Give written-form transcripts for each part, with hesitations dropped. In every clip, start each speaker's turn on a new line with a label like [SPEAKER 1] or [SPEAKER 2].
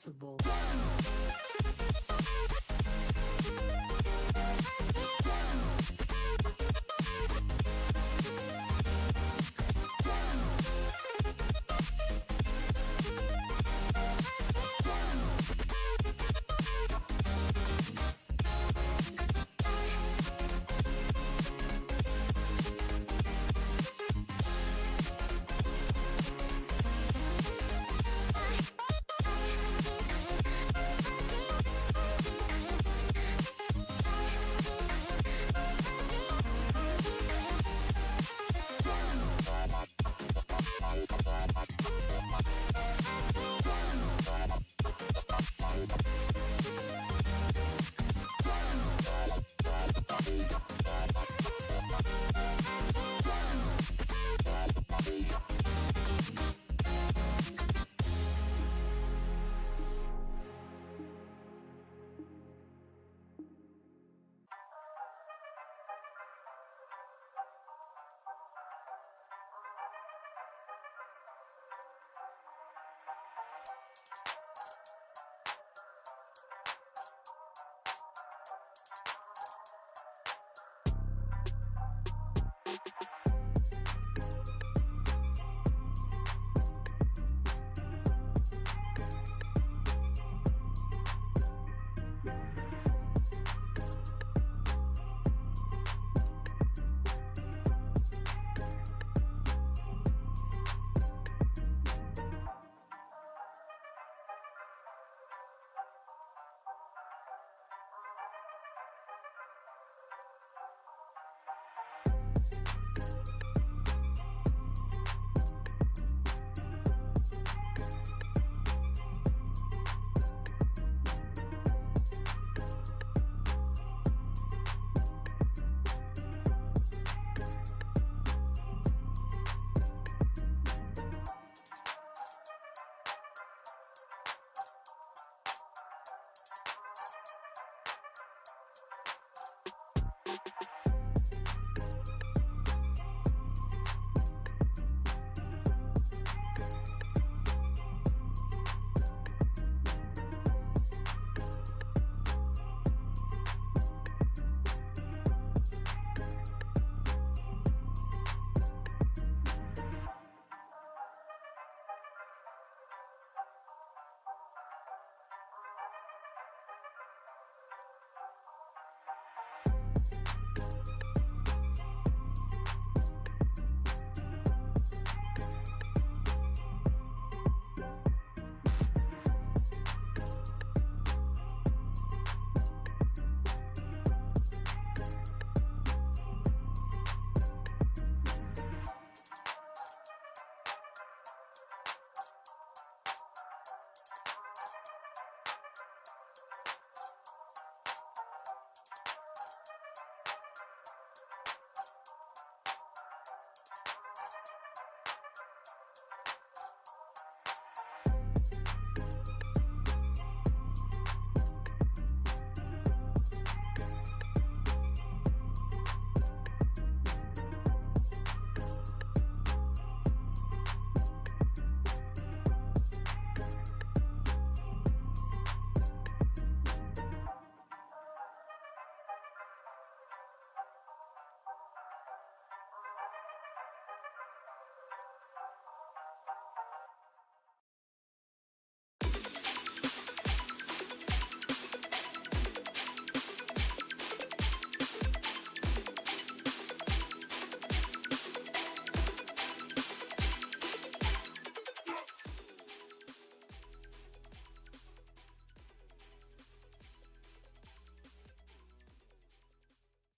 [SPEAKER 1] responsible.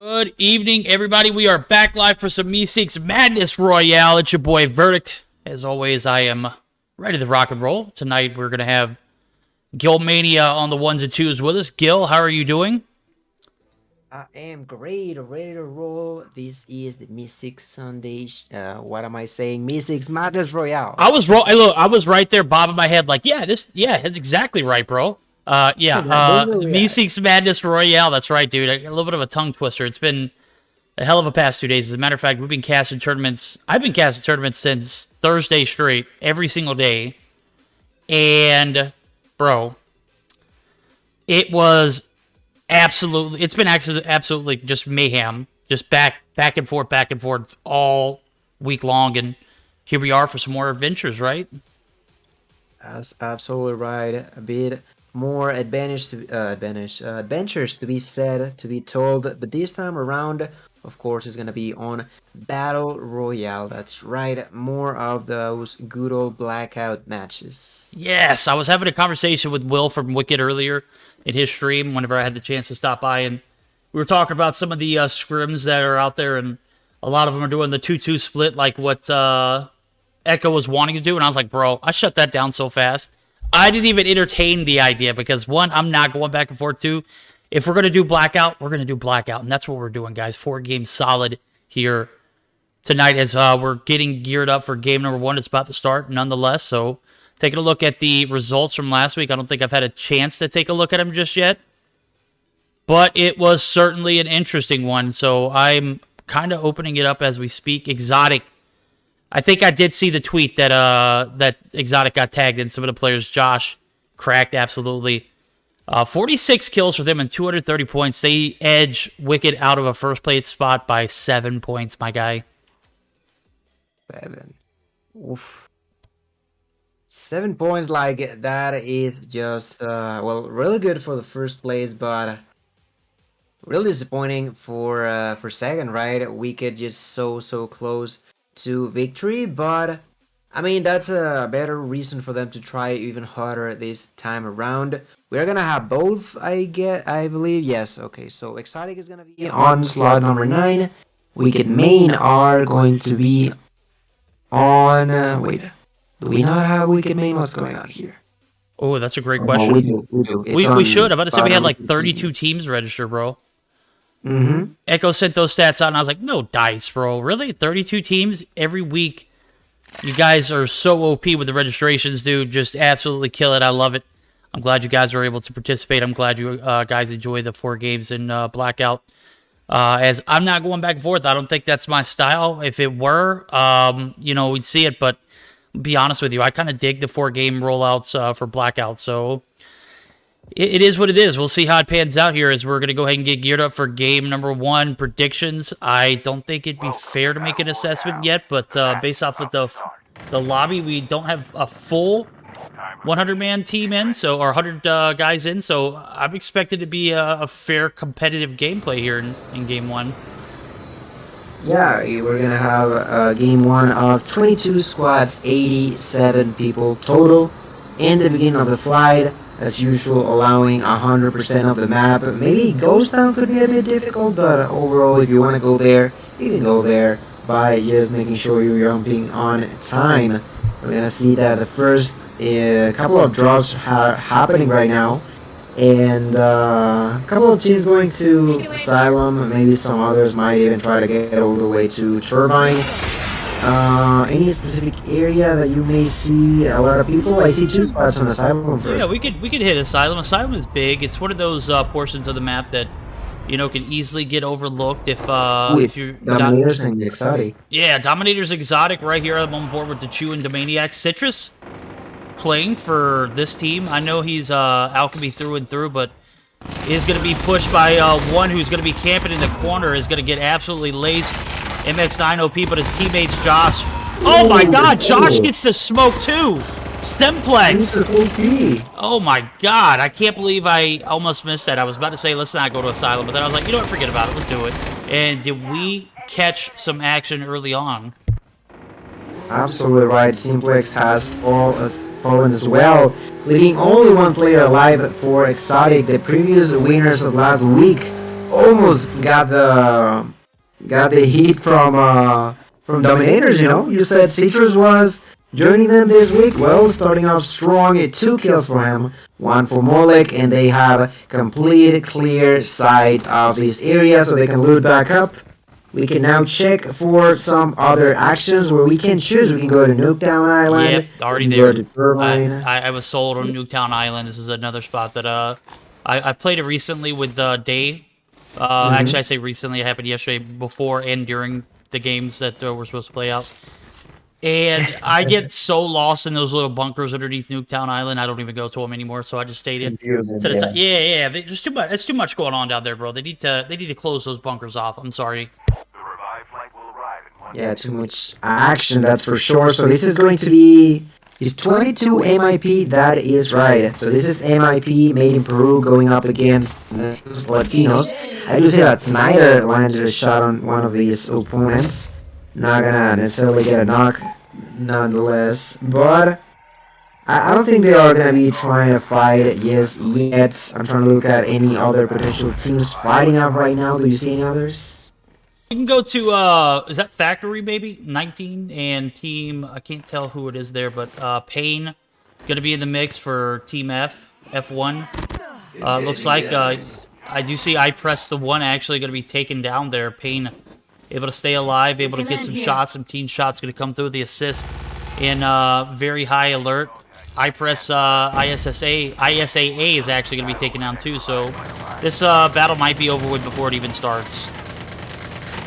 [SPEAKER 2] Good evening, everybody. We are back live for some Meseeks Madness Royale. It's your boy, Verdict. As always, I am ready to rock and roll. Tonight, we're going to have Gil Mania on the ones and twos with us. Gil, how are you doing?
[SPEAKER 3] I am great, ready to roll. This is the Meseeks Sunday. What am I saying? Meseeks Madness Royale.
[SPEAKER 2] I was right there, bobbing my head, like, that's exactly right, bro. Meseeks Madness Royale. That's right, dude. A little bit of a tongue twister. It's been a hell of a past 2 days. As a matter of fact, we've been casting tournaments. I've been casting tournaments since Thursday straight, every single day. And bro, it was absolutely, it's been absolutely just mayhem. Just back and forth all week long. And here we are for some more adventures, right?
[SPEAKER 3] That's absolutely right. A bit more adventures to be said, to be told. But this time around, of course, is going to be on Battle Royale. That's right. More of those good old blackout matches.
[SPEAKER 2] Yes, I was having a conversation with Will from Wicked earlier in his stream whenever I had the chance to stop by, and we were talking about some of the scrims that are out there, and a lot of them are doing the 2-2 split like what Echo was wanting to do, and I was like, bro, I shut that down so fast. I didn't even entertain the idea because, one, I'm not going back and forth. Two, if we're going to do Blackout, we're going to do Blackout, and that's what we're doing, guys. 4 games solid here tonight as we're getting geared up for game number 1. It's about to start nonetheless, so taking a look at the results from last week. I don't think I've had a chance to take a look at them just yet, but it was certainly an interesting one, so I'm kind of opening it up as we speak. Exotic, I think I did see the tweet that that Exotic got tagged in. Some of the players, Josh, cracked absolutely. 46 kills for them and 230 points. They edge Wicked out of a first place spot by 7 points, my guy.
[SPEAKER 3] 7. Oof. 7 points like that is just, well, really good for the first place, but really disappointing for second, right? Wicked just so close to victory, but I mean, that's a better reason for them to try even harder this time around. We're gonna have both, I believe. Yes, okay, so Exotic is gonna be on slot number 9. Wicked Main are going to be on, wait, do we not have Wicked Main? What's going on here?
[SPEAKER 2] Oh, that's a great question.
[SPEAKER 3] We do.
[SPEAKER 2] We should. I'm about to say we had like 32 teams registered, bro.
[SPEAKER 3] Mm-hmm.
[SPEAKER 2] Echo sent those stats out, and I was like, no dice, bro. Really? 32 teams every week? You guys are so OP with the registrations, dude. Just absolutely kill it. I love it. I'm glad you guys were able to participate. I'm glad you guys enjoy the 4 games in Blackout. As I'm not going back and forth. I don't think that's my style. If it were, you know, we'd see it. But be honest with you, I kind of dig the 4-game rollouts for Blackout. So it is what it is. We'll see how it pans out here as we're going to go ahead and get geared up for game number 1 predictions. I don't think it'd be fair to make an assessment yet, but based off of the lobby, we don't have a full 100-man team in, so or 100 guys in, so I'm expected to be a fair competitive gameplay here in game 1.
[SPEAKER 3] Yeah, we're gonna have game 1 of 22 squads, 87 people total in the beginning of the flight. As usual, allowing 100% of the map. Maybe Ghost Town could be a bit difficult, but overall, if you want to go there, you can go there by just making sure you're jumping on time. We're gonna see that the first couple of drops are happening right now, and a couple of teams going to Asylum. Maybe some others might even try to get all the way to Turbine. Any specific area that you may see a lot of people? I see 2 spots on Asylum first.
[SPEAKER 2] Yeah, we could hit Asylum. Asylum is big. It's one of those portions of the map that, you know, can easily get overlooked if you're
[SPEAKER 3] Dominators and Exotic.
[SPEAKER 2] Yeah, Dominators Exotic right here. I'm on board with the Chew and the Maniac. Citrus playing for this team. I know he's Alchemy through and through, but is going to be pushed by one who's going to be camping in the corner. Is going to get absolutely laced. MX9 OP, but his teammates Josh. Oh my God, Josh gets to smoke too. Stemplex. Oh my God, I can't believe I almost missed that. I was about to say let's not go to Asylum, but then I was like, you know what, forget about it. Let's do it. And did we catch some action early on?
[SPEAKER 3] Absolutely right. Simplex has fallen as well, leaving only 1 player alive for Exotic. The previous winners of last week almost got the heat from Dominators. You know, you said Citrus was joining them this week. Well, starting off strong, 2 kills for him, 1 for Molek, and they have complete clear sight of this area, so they can loot back up. We can now check for some other actions where we can choose. We can go to Nuketown Island.
[SPEAKER 2] Yep, already there. I was sold on Nuketown Island. This is another spot that I played it recently with Day. Actually, I say recently. It happened yesterday, before and during the games that we're supposed to play out. And I get so lost in those little bunkers underneath Nuketown Island, I don't even go to them anymore. So I just stayed in. There's too much. It's too much going on down there, bro. They need to close those bunkers off. I'm sorry.
[SPEAKER 3] Yeah, too much action, that's for sure. So this is going to be his 22 MIP, that is right. So this is MIP made in Peru going up against Latinos. I do say that Snyder landed a shot on one of his opponents. Not gonna necessarily get a knock nonetheless, but I don't think they are gonna be trying to fight yet. I'm trying to look at any other potential teams fighting out right now. Do you see any others?
[SPEAKER 2] You can go to, is that Factory, maybe? 19, and Team, I can't tell who it is there, but Pain going to be in the mix for Team F1. Looks like, I do see I Press the One actually going to be taken down there. Pain able to stay alive, able to get some shots, some team shots going to come through the assist in very high alert. I Press ISAA is actually going to be taken down too, so this battle might be over with before it even starts.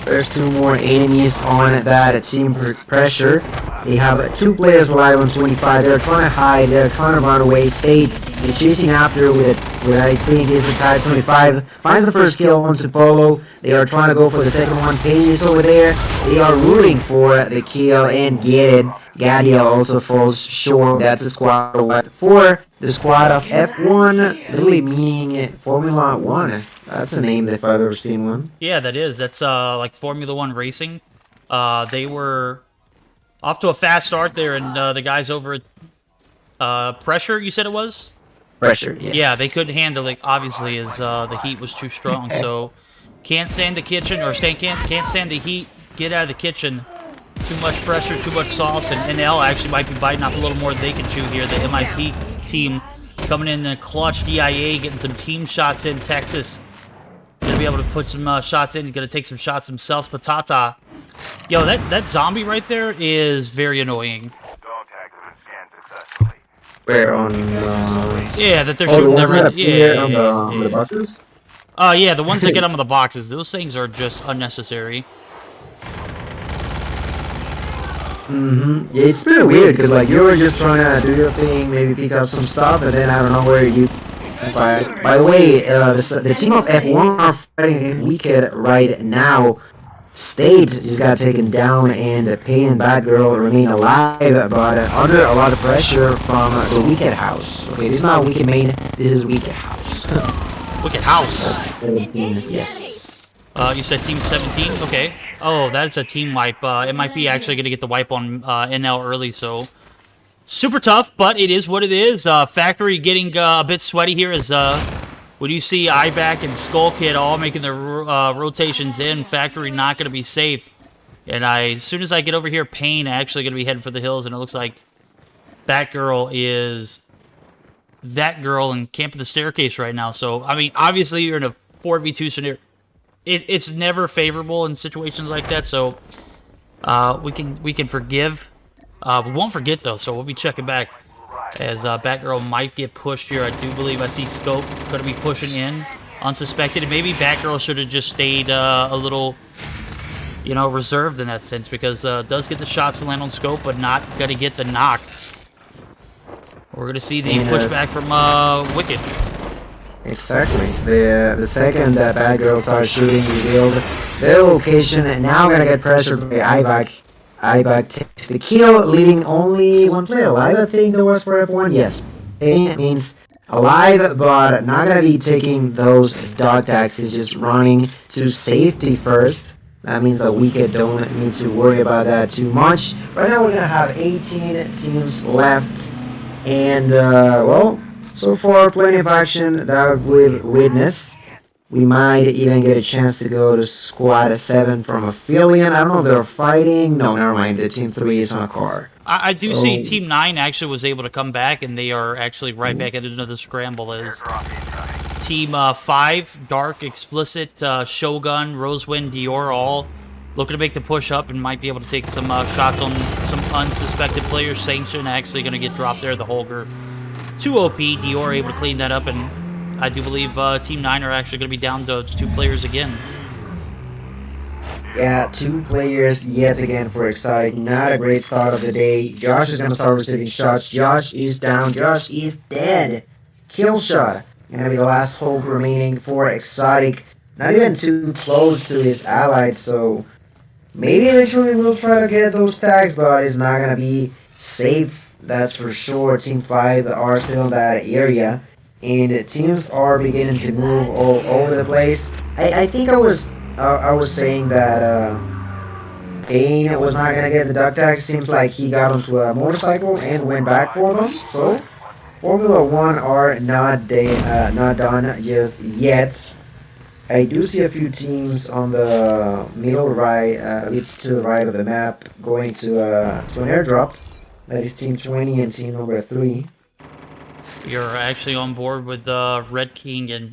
[SPEAKER 3] There's 2 more enemies on that team pressure. They have 2 players alive on 25. They're trying to hide. They're trying to run away. State they're chasing after with I think is a type 25. Finds the first kill onto Polo. They are trying to go for the second one. Pain is over there. They are rooting for the kill and get it. Gadiel also falls short. That's a squad of 4. The squad of F1, really meaning Formula 1. That's a name if I've ever seen one.
[SPEAKER 2] Yeah, that is. That's like Formula 1 racing. They were off to a fast start there, and the guys over at Pressure, you said it was?
[SPEAKER 3] Pressure, yes.
[SPEAKER 2] Yeah, they couldn't handle it, obviously, as the heat was too strong. So, can't stand the kitchen, or can't stand the heat. Get out of the kitchen. Too much pressure, too much sauce, and NL actually might be biting off a little more than they can chew here. The MIP team coming in the clutch, DIA, getting some team shots in Texas. Gonna be able to put some shots in. He's gonna take some shots himself. Patata. Yo, that zombie right there is very annoying.
[SPEAKER 3] Where on?
[SPEAKER 2] Yeah, that they're shooting there. Right,
[SPEAKER 3] on the boxes.
[SPEAKER 2] Yeah, the ones that get them on the boxes. Those things are just unnecessary.
[SPEAKER 3] Yeah, it's pretty weird because like you were just trying to do your thing, maybe pick up some stuff, and then I don't know where you. By the way, the team of F1 are fighting in Wicked right now. State just got taken down, and Pain and Batgirl remain alive, but under a lot of pressure from the Wicked House. Okay, this is not Wicked Main, this is Wicked House.
[SPEAKER 2] Wicked House?
[SPEAKER 3] 17, yes.
[SPEAKER 2] You said Team 17? Okay. Oh, that's a team wipe. It might be actually going to get the wipe on NL early, so... Super tough, but it is what it is. Factory getting a bit sweaty here as when you see Iback and Skull Kid all making their rotations in, Factory not going to be safe. And as soon as I get over here, Pain actually going to be heading for the hills, and it looks like Batgirl is that girl and camping the staircase right now. So, I mean, obviously you're in a 4v2 scenario. It's never favorable in situations like that, so we can forgive. We won't forget, though, so we'll be checking back as Batgirl might get pushed here. I do believe I see Scope going to be pushing in unsuspected. And maybe Batgirl should have just stayed a little, you know, reserved in that sense because does get the shots to land on Scope, but not going to get the knock. We're going to see the pushback from Wicked.
[SPEAKER 3] Exactly. The second that Batgirl starts shooting, revealed their location, and now going to get pressured by Iback. Iback takes the kill, leaving only one player alive. I think there was for F1. Yes, Pain means alive, but not gonna be taking those dog tags. He's just running to safety first. That means that Wicked don't need to worry about that too much. Right now we're gonna have 18 teams left, and well, so far plenty of action that we've witnessed. We might even get a chance to go to Squad 7 from Affiliate. I don't know if they're fighting. No, never mind. The Team 3 is on a car.
[SPEAKER 2] I do see Team 9 actually was able to come back, and they are actually right back into another scramble as Team 5, Dark, Explicit, Shogun, Rosewind, Dior, all looking to make the push up and might be able to take some shots on some unsuspected players. Sanction actually going to get dropped there. The Holger 2 OP. Dior able to clean that up, and I do believe Team 9 are actually going to be down to 2 players again.
[SPEAKER 3] Yeah, 2 players yet again for Exotic. Not a great start of the day. Josh is gonna start receiving shots. Josh is down. Josh is dead. Kill shot. Gonna be the last hope remaining for Exotic. Not even too close to his allies, so maybe eventually we'll try to get those tags, but it's not gonna be safe. That's for sure. Team 5 are still in that area, and teams are beginning to move all over the place. I think I was saying that Payne was not gonna get the duck tags. Seems like he got onto a motorcycle and went back for them. So Formula 1 are not done just yet. I do see a few teams on the middle right, a bit to the right of the map, going to an airdrop. That is Team 20 and Team number 3.
[SPEAKER 2] You're actually on board with Red King and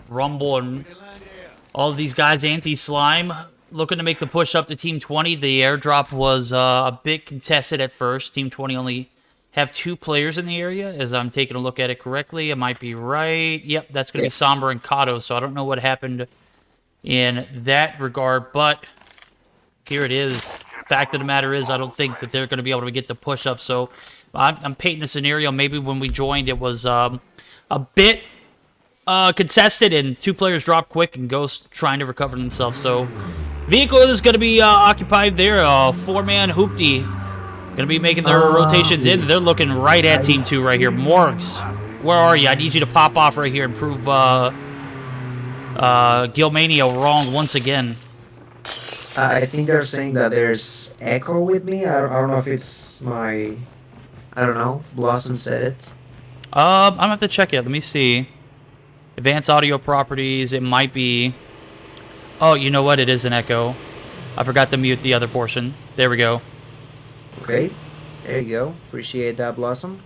[SPEAKER 2] Rumble and all of these guys, Anti-Slime, looking to make the push up to Team 20. The airdrop was a bit contested at first. Team 20 only have 2 players in the area, as I'm taking a look at it correctly. I might be right. Yep, that's going to be Somber and Kato, so I don't know what happened in that regard, but here it is. Fact of the matter is, I don't think that they're going to be able to get the push-up, so I'm painting a scenario. Maybe when we joined, it was a bit contested, and 2 players dropped quick, and Ghost trying to recover themselves, so vehicle is going to be occupied there. 4-man Hoopty going to be making their rotations in. They're looking right at Team 2 right here. Morgs, where are you? I need you to pop off right here and prove Gilmania wrong once again.
[SPEAKER 3] I think they're saying that there's echo with me. I don't know if it's my... I don't know. Blossom said it.
[SPEAKER 2] I'm going to have to check it. Let me see. Advanced audio properties. It might be... Oh, you know what? It is an echo. I forgot to mute the other portion. There we go.
[SPEAKER 3] Okay, there you go. Appreciate that, Blossom.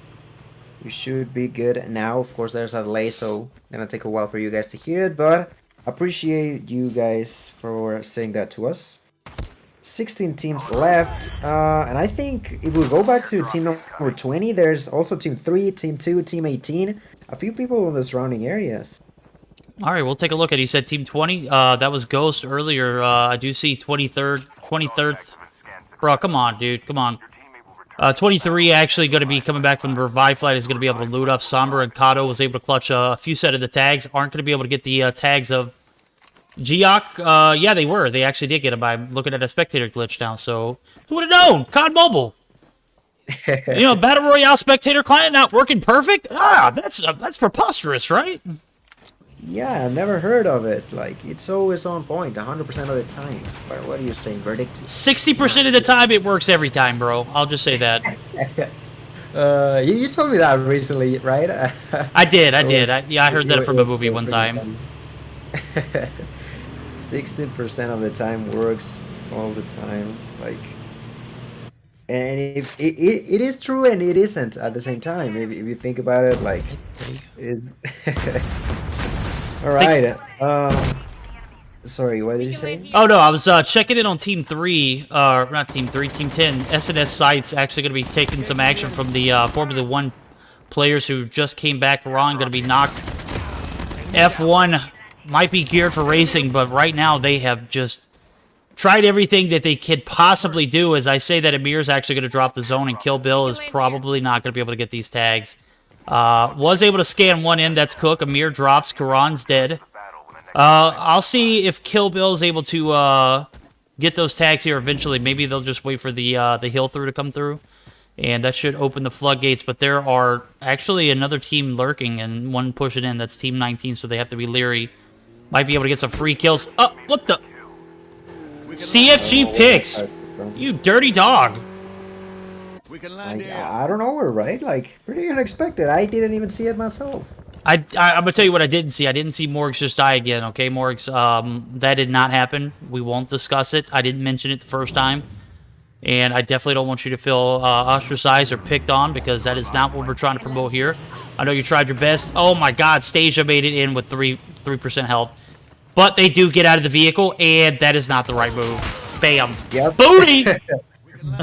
[SPEAKER 3] You should be good now. Of course, there's a delay, so gonna take a while for you guys to hear it, but appreciate you guys for saying that to us. 16 teams left, and I think if we go back to team number 20, there's also team 3, team 2, team 18. A few people in the surrounding areas.
[SPEAKER 2] All right, we'll take a look at it. He said team 20. That was Ghost earlier. I do see 23rd. Bro, come on, dude. Come on. 23 actually going to be coming back from the revive flight. Is going to be able to loot up. Somber and Kato was able to clutch a few set of the tags. Aren't going to be able to get the tags of Geok. Yeah, they were. They actually did get them by looking at a spectator glitch now. So, who would have known? COD Mobile. You know, Battle Royale spectator client not working perfect? Ah, that's preposterous, right?
[SPEAKER 3] Yeah, I've never heard of it. Like, it's always on point 100% of the time. What are you saying, Verdict?
[SPEAKER 2] 60% of the time, it works every time, bro. I'll just say that.
[SPEAKER 3] You told me that recently, right?
[SPEAKER 2] I did. I heard that from a movie one time.
[SPEAKER 3] 60% of the time works all the time. Like, and it is true and it isn't at the same time. If you think about it, like, it's... All right. Sorry, what did you say?
[SPEAKER 2] Oh, no, I was checking in on Team 3, not Team 3, Team 10. SNS Sites actually going to be taking some action from the Formula 1 players who just came back wrong, going to be knocked. F1 might be geared for racing, but right now they have just tried everything that they could possibly do. As I say that, Amir's actually going to drop the zone, and Kill Bill is probably not going to be able to get these tags. Was able to scan one in. That's Cook. Amir drops. Karan's dead. I'll see if Kill Bill is able to get those tags here eventually. Maybe they'll just wait for the hill through to come through, and that should open the floodgates. But there are actually another team lurking and one pushing in. That's Team 19, so they have to be leery. Might be able to get some free kills. Oh, what the? CFG picks. You dirty dog.
[SPEAKER 3] Like, I don't know, right? Like, pretty unexpected. I didn't even see it myself.
[SPEAKER 2] I'm gonna tell you what I didn't see. I didn't see Morgs just die again. Okay, Morgs, that did not happen. We won't discuss it. I didn't mention it the first time, and I definitely don't want you to feel ostracized or picked on, because that is not what we're trying to promote here. I know you tried your best. Oh my God, Stasia made it in with 3% health, but they do get out of the vehicle, and that is not the right move. Bam.
[SPEAKER 3] Yep.
[SPEAKER 2] Booty.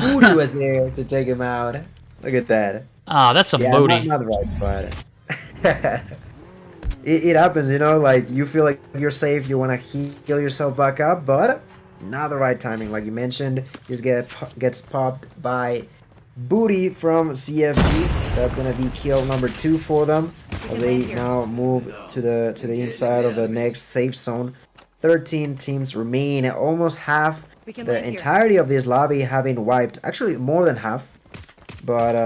[SPEAKER 3] Booty was there to take him out. Look at that.
[SPEAKER 2] Ah, that's some booty.
[SPEAKER 3] Not the right spot. it happens, you know, like, you feel like you're safe, you want to heal yourself back up, but not the right timing, like you mentioned. Just gets popped by Booty from CFG. That's gonna be kill number 2 for them as they now move to the inside of the next safe zone. 13 teams remain. Almost half the entirety of this lobby have been wiped. Actually, more than half. But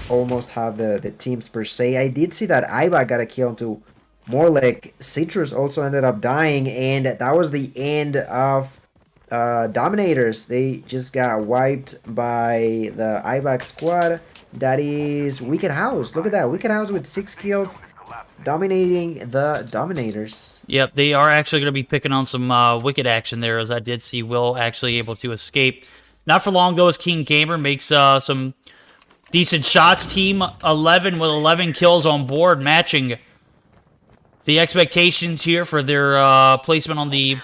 [SPEAKER 3] almost half the teams per se. I did see that Iba got a kill too. More like Citrus also ended up dying, and that was the end of Dominators. They just got wiped by the IBAC squad. That is Wicked House. Look at that. Wicked House with 6 kills. Dominating the Dominators.
[SPEAKER 2] Yep, they are actually going to be picking on some wicked action there, as I did see Will actually able to escape. Not for long, though, as King Gamer makes some decent shots. Team 11 with 11 kills on board, matching the expectations here for their placement on the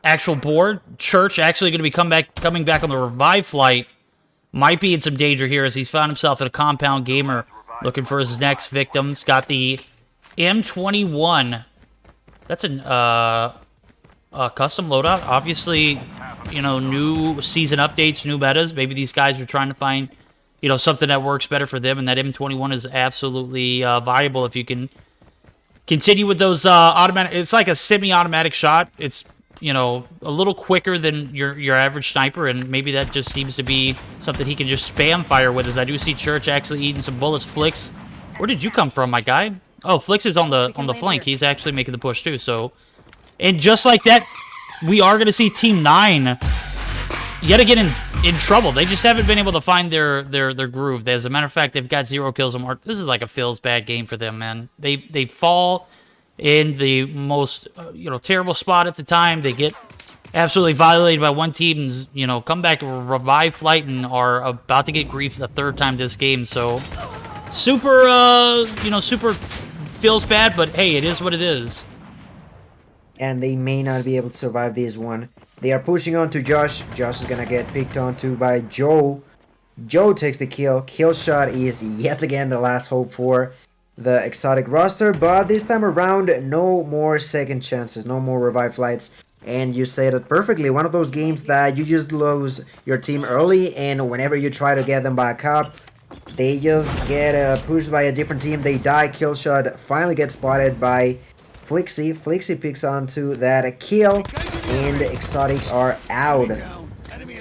[SPEAKER 2] actual board. Church actually going to be coming back on the revive flight. Might be in some danger here as he's found himself at a compound gamer looking for his next victims. Got the M21. That's a custom loadout. Obviously, you know, new season updates, new metas. Maybe these guys are trying to find, you know, something that works better for them, and that M21 is absolutely viable if you can continue with those automatic. It's like a semi-automatic shot. It's, you know, a little quicker than your average sniper, and maybe that just seems to be something he can just spam fire with. As I do see Church actually eating some bullets. Flicks, where did you come from, my guy? Oh, Flicks is on the flank. He's actually making the push too. So, and just like that, we are going to see Team 9 yet again in trouble. They just haven't been able to find their groove. As a matter of fact, they've got 0 kills on mark. This is like a feels bad game for them, man. They fall in the most you know, terrible spot at the time. They get absolutely violated by one team, and you know, come back revive flight and are about to get grief the 3rd time this game. So super you know, super feels bad, but hey, it is what it is.
[SPEAKER 3] And they may not be able to survive this one. They are pushing on to Josh. Josh is gonna get picked onto by Joe. Joe takes the kill. Kill shot is yet again the last hope for the exotic roster, but this time around, no more second chances, no more revive flights. And you said it perfectly. One of those games that you just lose your team early, and whenever you try to get them back up, they just get pushed by a different team. They die. Kill shot finally gets spotted by Flixie. Flixie picks onto that kill, and Exotic are out.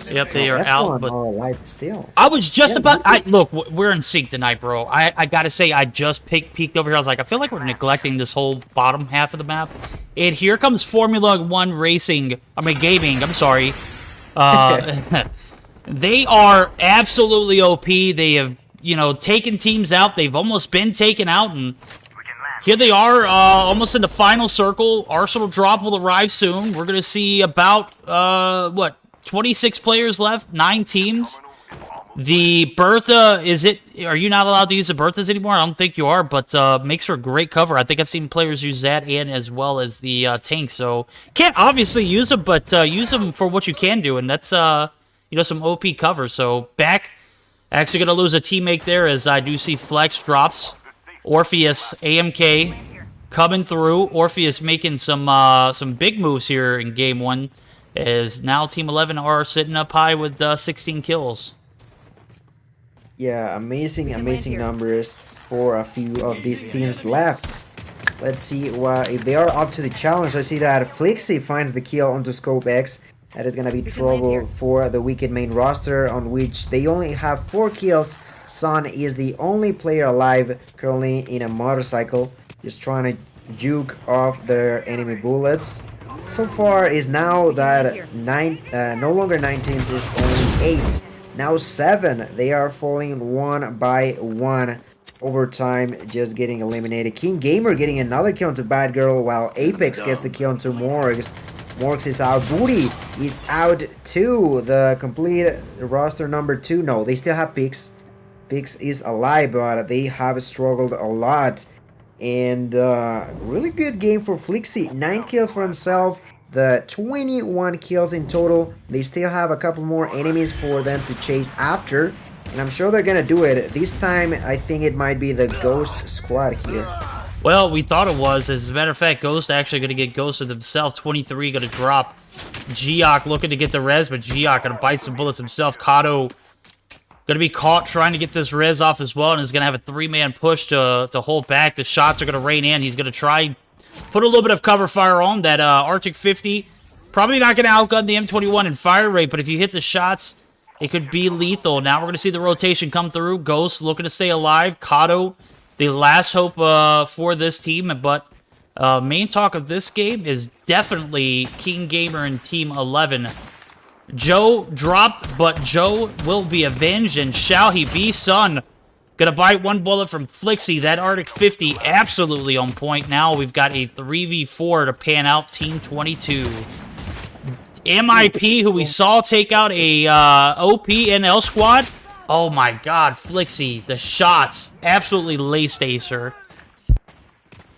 [SPEAKER 2] Yep, they are out, but
[SPEAKER 3] alive still.
[SPEAKER 2] I was just about. Look, we're in sync tonight, bro. I gotta say, I just peeked over here. I was like, I feel like we're neglecting this whole bottom half of the map. And here comes Formula One Racing. I mean, gaming. I'm sorry. They are absolutely OP. They have, you know, taken teams out. They've almost been taken out, and here they are, almost in the final circle. Arsenal drop will arrive soon. We're gonna see about what? 26 players left, 9 teams. The Bertha, are you not allowed to use the Berthas anymore? I don't think you are, but makes for great cover. I think I've seen players use that and as well as the tank. So can't obviously use them, but use them for what you can do, and that's you know, some OP cover. So back, actually gonna lose a teammate there as I do see Flex drops. Orpheus, AMK coming through. Orpheus making some big moves here in game 1. As now Team 11 are sitting up high with 16 kills.
[SPEAKER 3] Yeah, amazing numbers for a few of these teams left. Let's see if they are up to the challenge. I see that Flixie finds the kill onto Scope X. That is going to be trouble for the Wicked main roster, on which they only have 4 kills. Sun is the only player alive currently in a motorcycle, just trying to juke off their enemy bullets. So far is now that no longer 9 teams, is only 8. Now 7. They are falling one by one over time, just getting eliminated. King Gamer getting another kill onto Bad Girl, while Apex gets the kill onto Morgs. Morgs is out. Booty is out too. The complete roster number 2. No, they still have Pix. Pix is alive, but they have struggled a lot. And really good game for Flixie. 9 kills for himself. The 21 kills in total. They still have a couple more enemies for them to chase after. And I'm sure they're going to do it. This time, I think it might be the Ghost Squad here.
[SPEAKER 2] Well, we thought it was. As a matter of fact, Ghost actually going to get ghosted themselves. 23 going to drop Geok looking to get the res, but Geok gonna bite some bullets himself. Kato gonna be caught trying to get this res off as well, and is gonna have a 3-man push to hold back. The shots are gonna rain in. He's gonna try put a little bit of cover fire on that Arctic 50. Probably not gonna outgun the M21 in fire rate, but if you hit the shots, it could be lethal. Now we're gonna see the rotation come through. Ghost looking to stay alive. Kato, the last hope for this team, but main talk of this game is definitely King Gamer and Team 11. Joe dropped, but Joe will be avenged, and shall he be, son? Gonna bite one bullet from Flixie. That Arctic 50 absolutely on point. Now we've got a 3v4 to pan out Team 22. MIP, who we saw take out a OP NL squad. Oh my god, Flixie, the shots absolutely laced Acer.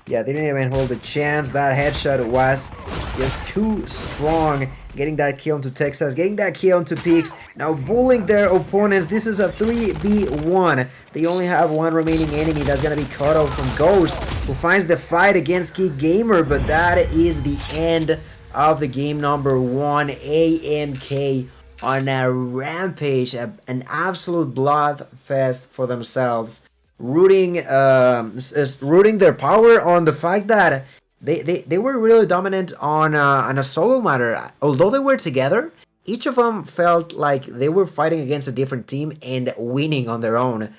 [SPEAKER 3] Yeah, they didn't even hold a chance. That headshot was just too strong. Getting that kill onto Texas, getting that kill onto Peaks. Now bullying their opponents. This is a 3v1. They only have one remaining enemy that's going to be cut off from Ghost, who finds the fight against King Gamer. But that is the end of the game number 1. AMK on a rampage, an absolute bloodfest for themselves. Rooting their power on the fact that they were really dominant on a solo matter. Although they were together, each of them felt like they were fighting against a different team and winning on their own.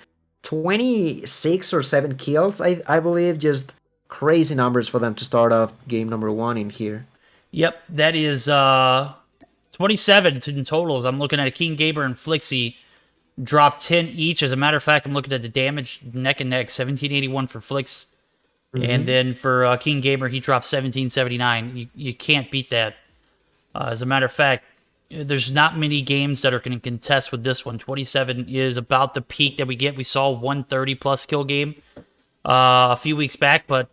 [SPEAKER 3] 26 or 7 kills, I believe. Just crazy numbers for them to start off game number 1 in here.
[SPEAKER 2] Yep, that is 27 in totals. I'm looking at a King Gamer and Flixie. Dropped 10 each. As a matter of fact, I'm looking at the damage neck and neck. 1781 for Flix. And then for King Gamer, he dropped 1779. You can't beat that. As a matter of fact, there's not many games that are going to contest with this one. 27 is about the peak that we get. We saw 130-plus kill game a few weeks back, but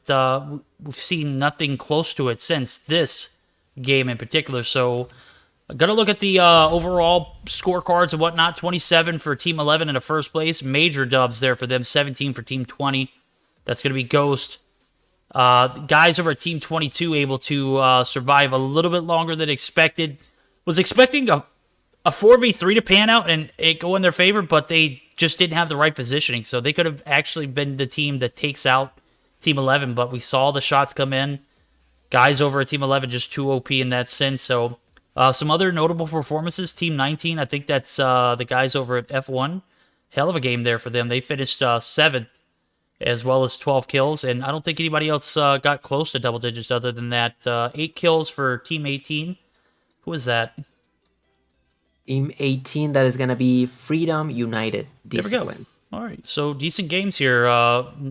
[SPEAKER 2] we've seen nothing close to it since this game in particular. So I'm going to look at the overall scorecards and whatnot. 27 for Team 11 in the first place. Major dubs there for them. 17 for Team 20. That's going to be Ghost. Guys over at Team 22 able to survive a little bit longer than expected. Was expecting a 4v3 to pan out and it go in their favor, but they just didn't have the right positioning. So they could have actually been the team that takes out Team 11, but we saw the shots come in. Guys over at Team 11 just too OP in that sense. So some other notable performances. Team 19, I think that's the guys over at F1. Hell of a game there for them. They finished 7th as well as 12 kills. And I don't think anybody else got close to double digits other than that. 8 kills for Team 18. Who is that?
[SPEAKER 3] Team 18, that is going to be Freedom United. Decent win.
[SPEAKER 2] All right, so decent games here.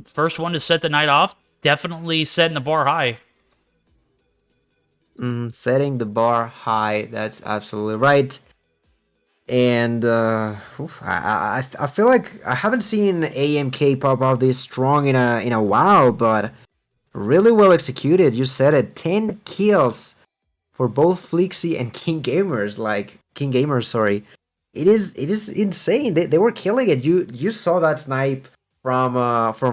[SPEAKER 2] First one to set the night off. Definitely setting the bar high.
[SPEAKER 3] Setting the bar high. That's absolutely right. And I feel like I haven't seen AMK pop off this strong in a while, but really well executed. You said it. 10 kills for both Flixie and King Gamers. Sorry. It is insane. They were killing it. You saw that snipe from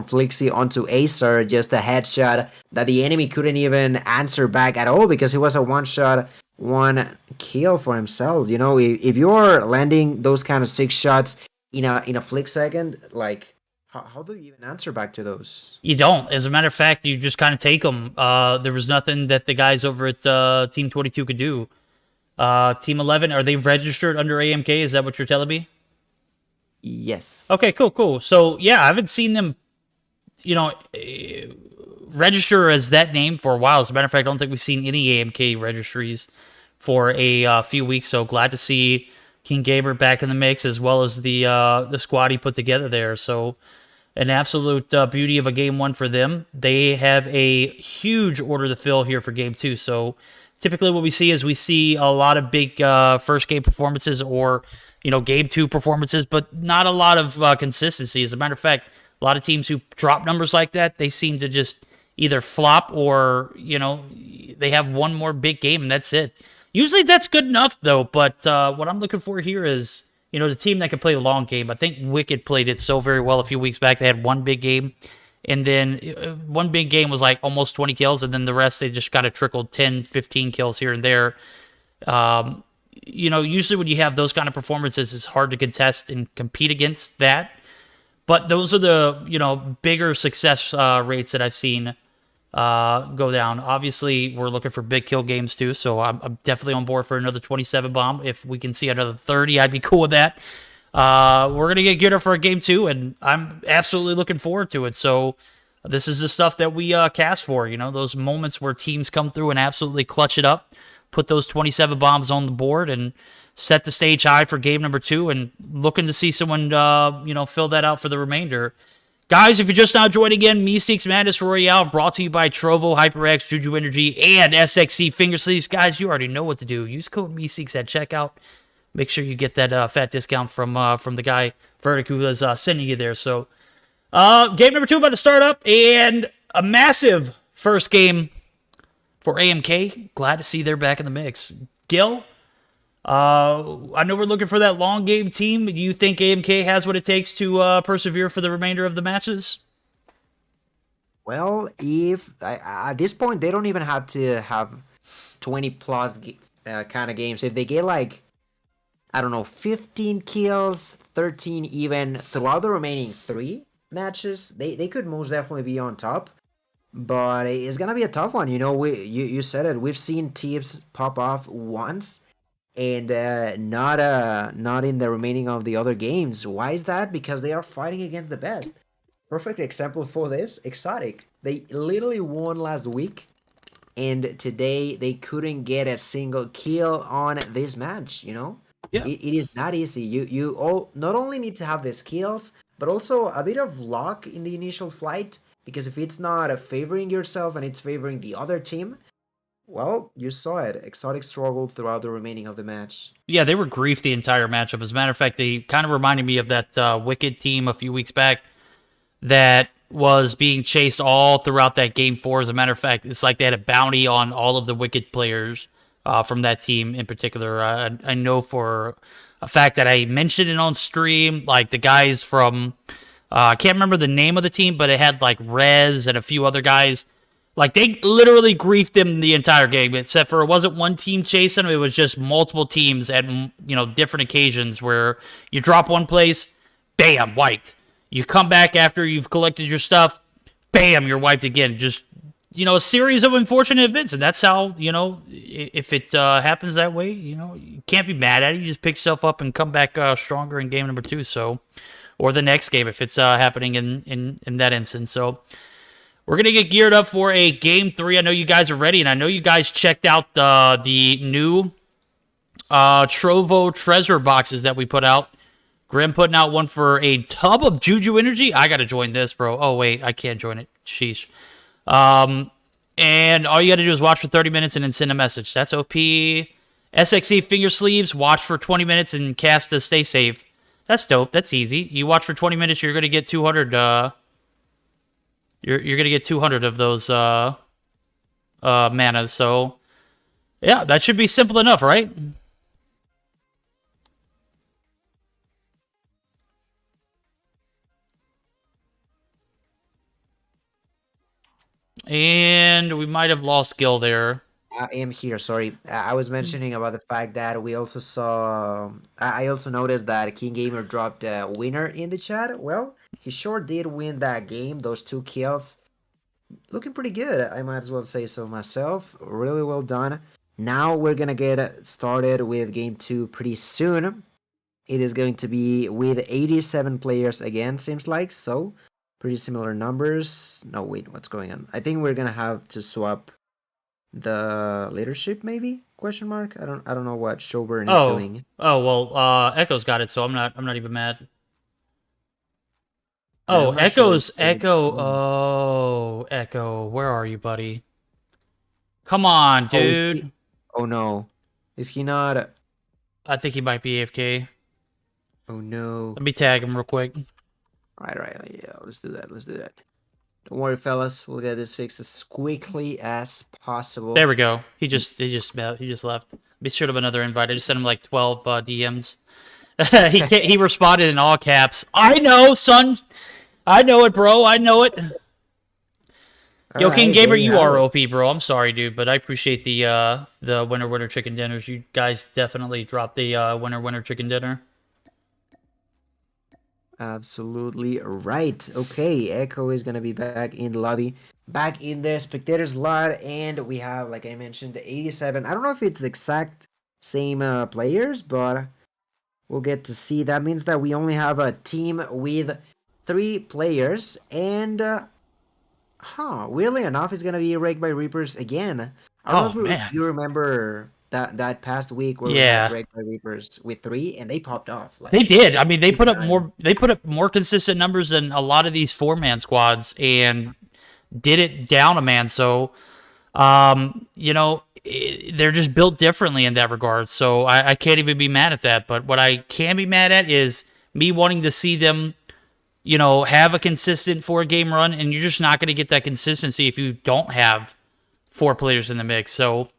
[SPEAKER 3] Flixie onto Acer, just a headshot that the enemy couldn't even answer back at all because it was a one shot, one kill for himself. You know, if you're landing those kind of 6 shots in a flick second, like how do you even answer back to those?
[SPEAKER 2] You don't. As a matter of fact, you just kind of take them. There was nothing that the guys over at Team 22 could do. Team 11, are they registered under AMK? Is that what you're telling me?
[SPEAKER 3] Yes.
[SPEAKER 2] Okay, cool. So, yeah, I haven't seen them, register as that name for a while. As a matter of fact, I don't think we've seen any AMK registries for a few weeks. So, glad to see King Gamer back in the mix, as well as the squad he put together there. So, an absolute beauty of a game 1 for them. They have a huge order to fill here for game 2. So, typically what we see is a lot of big first game performances or, game 2 performances, but not a lot of consistency. As a matter of fact, a lot of teams who drop numbers like that, they seem to just either flop or, they have one more big game and that's it. Usually that's good enough though, but what I'm looking for here is, the team that can play the long game. I think Wicked played it so very well a few weeks back. They had one big game. And then one big game was like almost 20 kills, and then the rest, they just got to trickled 10, 15 kills here and there. Usually when you have those kind of performances, it's hard to contest and compete against that. But those are the, bigger success rates that I've seen go down. Obviously, we're looking for big kill games too, so I'm definitely on board for another 27 bomb. If we can see another 30, I'd be cool with that. We're going to get geared up for a game 2, and I'm absolutely looking forward to it. So this is the stuff that we cast for, those moments where teams come through and absolutely clutch it up, put those 27 bombs on the board, and set the stage high for game number 2, and looking to see someone, fill that out for the remainder. Guys, if you're just now joining in, Meseeks Madness Royale brought to you by Trovo, HyperX, JuJu Energy, and SXC Finger Sleeves. Guys, you already know what to do. Use code Meseeks at checkout. Make sure you get that fat discount from the guy, Vertic, who is sending you there. So, game number 2 about to start up, and a massive first game for AMK. Glad to see they're back in the mix. Gil, I know we're looking for that long game team. Do you think AMK has what it takes to persevere for the remainder of the matches?
[SPEAKER 3] Well, if at this point they don't even have to have 20 plus kind of games. If they get like, I don't know, 15 kills, 13 even throughout the remaining 3 matches, they could most definitely be on top. But it's gonna be a tough one. You said it. We've seen teams pop off once, and not in the remaining of the other games. Why is that? Because they are fighting against the best. Perfect example for this, Exotic. They literally won last week, and today they couldn't get a single kill on this match.
[SPEAKER 2] Yeah.
[SPEAKER 3] It is not easy. You all not only need to have the skills, but also a bit of luck in the initial flight. Because if it's not favoring yourself and it's favoring the other team, well, you saw it. Exotic struggled throughout the remaining of the match.
[SPEAKER 2] Yeah, they were griefed the entire matchup. As a matter of fact, they kind of reminded me of that Wicked team a few weeks back that was being chased all throughout that game 4. As a matter of fact, it's like they had a bounty on all of the Wicked players from that team in particular. I know for a fact that I mentioned it on stream, like the guys from... I can't remember the name of the team, but it had like Rez and a few other guys. Like they literally griefed them the entire game, except for it wasn't one team chasing them. It was just multiple teams at different occasions where you drop one place, bam, wiped. You come back after you've collected your stuff, bam, you're wiped again. Just a series of unfortunate events, and that's how if it happens that way, you can't be mad at it. You just pick yourself up and come back stronger in game number 2. So. Or the next game if it's happening in that instance. So we're going to get geared up for a game 3. I know you guys are ready, and I know you guys checked out the new Trovo treasure boxes that we put out. Grim putting out one for a tub of JuJu Energy. I got to join this, bro. Oh, wait, I can't join it. Sheesh. And all you got to do is watch for 30 minutes and then send a message. That's OP. SXC Finger Sleeves, watch for 20 minutes and cast to stay safe. That's dope. That's easy. You watch for 20 minutes, you're going to get 200. You're going to get 200 of those manas. So, yeah, that should be simple enough, right? And we might have lost Gil there.
[SPEAKER 3] I am here. Sorry, I was mentioning about the fact that we also saw. I also noticed that King Gamer dropped a winner in the chat. Well, he sure did win that game. Those 2 kills, looking pretty good. I might as well say so myself. Really well done. Now we're gonna get started with game 2 pretty soon. It is going to be with 87 players again. Seems like so. Pretty similar numbers. No, wait, what's going on? I think we're gonna have to swap the leadership, maybe? Question mark. I don't know what Showburn is doing.
[SPEAKER 2] Oh well, Echo's got it, so I'm not even mad. Oh, Echo's Echo. Oh, Echo, where are you, buddy? Come on, dude.
[SPEAKER 3] Oh no, is he not?
[SPEAKER 2] I think he might be AFK.
[SPEAKER 3] Oh no.
[SPEAKER 2] Let me tag him real quick.
[SPEAKER 3] Right. Yeah, let's do that. Don't worry, fellas. We'll get this fixed as quickly as possible.
[SPEAKER 2] There we go. He just left. Be sure to have another invite. I just sent him like 12 DMs. he responded in all caps. I know, son. I know it, bro. I know it.
[SPEAKER 3] All
[SPEAKER 2] Yo, King
[SPEAKER 3] right, there
[SPEAKER 2] Gamer,
[SPEAKER 3] you
[SPEAKER 2] you
[SPEAKER 3] have
[SPEAKER 2] are
[SPEAKER 3] it.
[SPEAKER 2] OP, bro. I'm sorry, dude, but I appreciate the winner chicken dinners. You guys definitely dropped the winner chicken dinner.
[SPEAKER 3] Absolutely right. Okay, Echo is gonna be back in the lobby, back in the spectators lot, and we have, like I mentioned, 87. I don't know if it's the exact same players, but we'll get to see. That means that we only have a team with 3 players, and weirdly enough, it's gonna be Rake by Reapers again. I don't
[SPEAKER 2] Oh
[SPEAKER 3] know if
[SPEAKER 2] man,
[SPEAKER 3] you remember that past week where we had
[SPEAKER 2] yeah,
[SPEAKER 3] Rake by Reapers with 3, and they popped off
[SPEAKER 2] they
[SPEAKER 3] like
[SPEAKER 2] did. I mean, they
[SPEAKER 3] big
[SPEAKER 2] put up
[SPEAKER 3] time.
[SPEAKER 2] more. They put up more consistent numbers than a lot of these 4-man squads, and did it down a man. So, they're just built differently in that regard. So I can't even be mad at that. But what I can be mad at is me wanting to see them, have a consistent 4-game run, and you're just not going to get that consistency if you don't have 4 players in the mix. So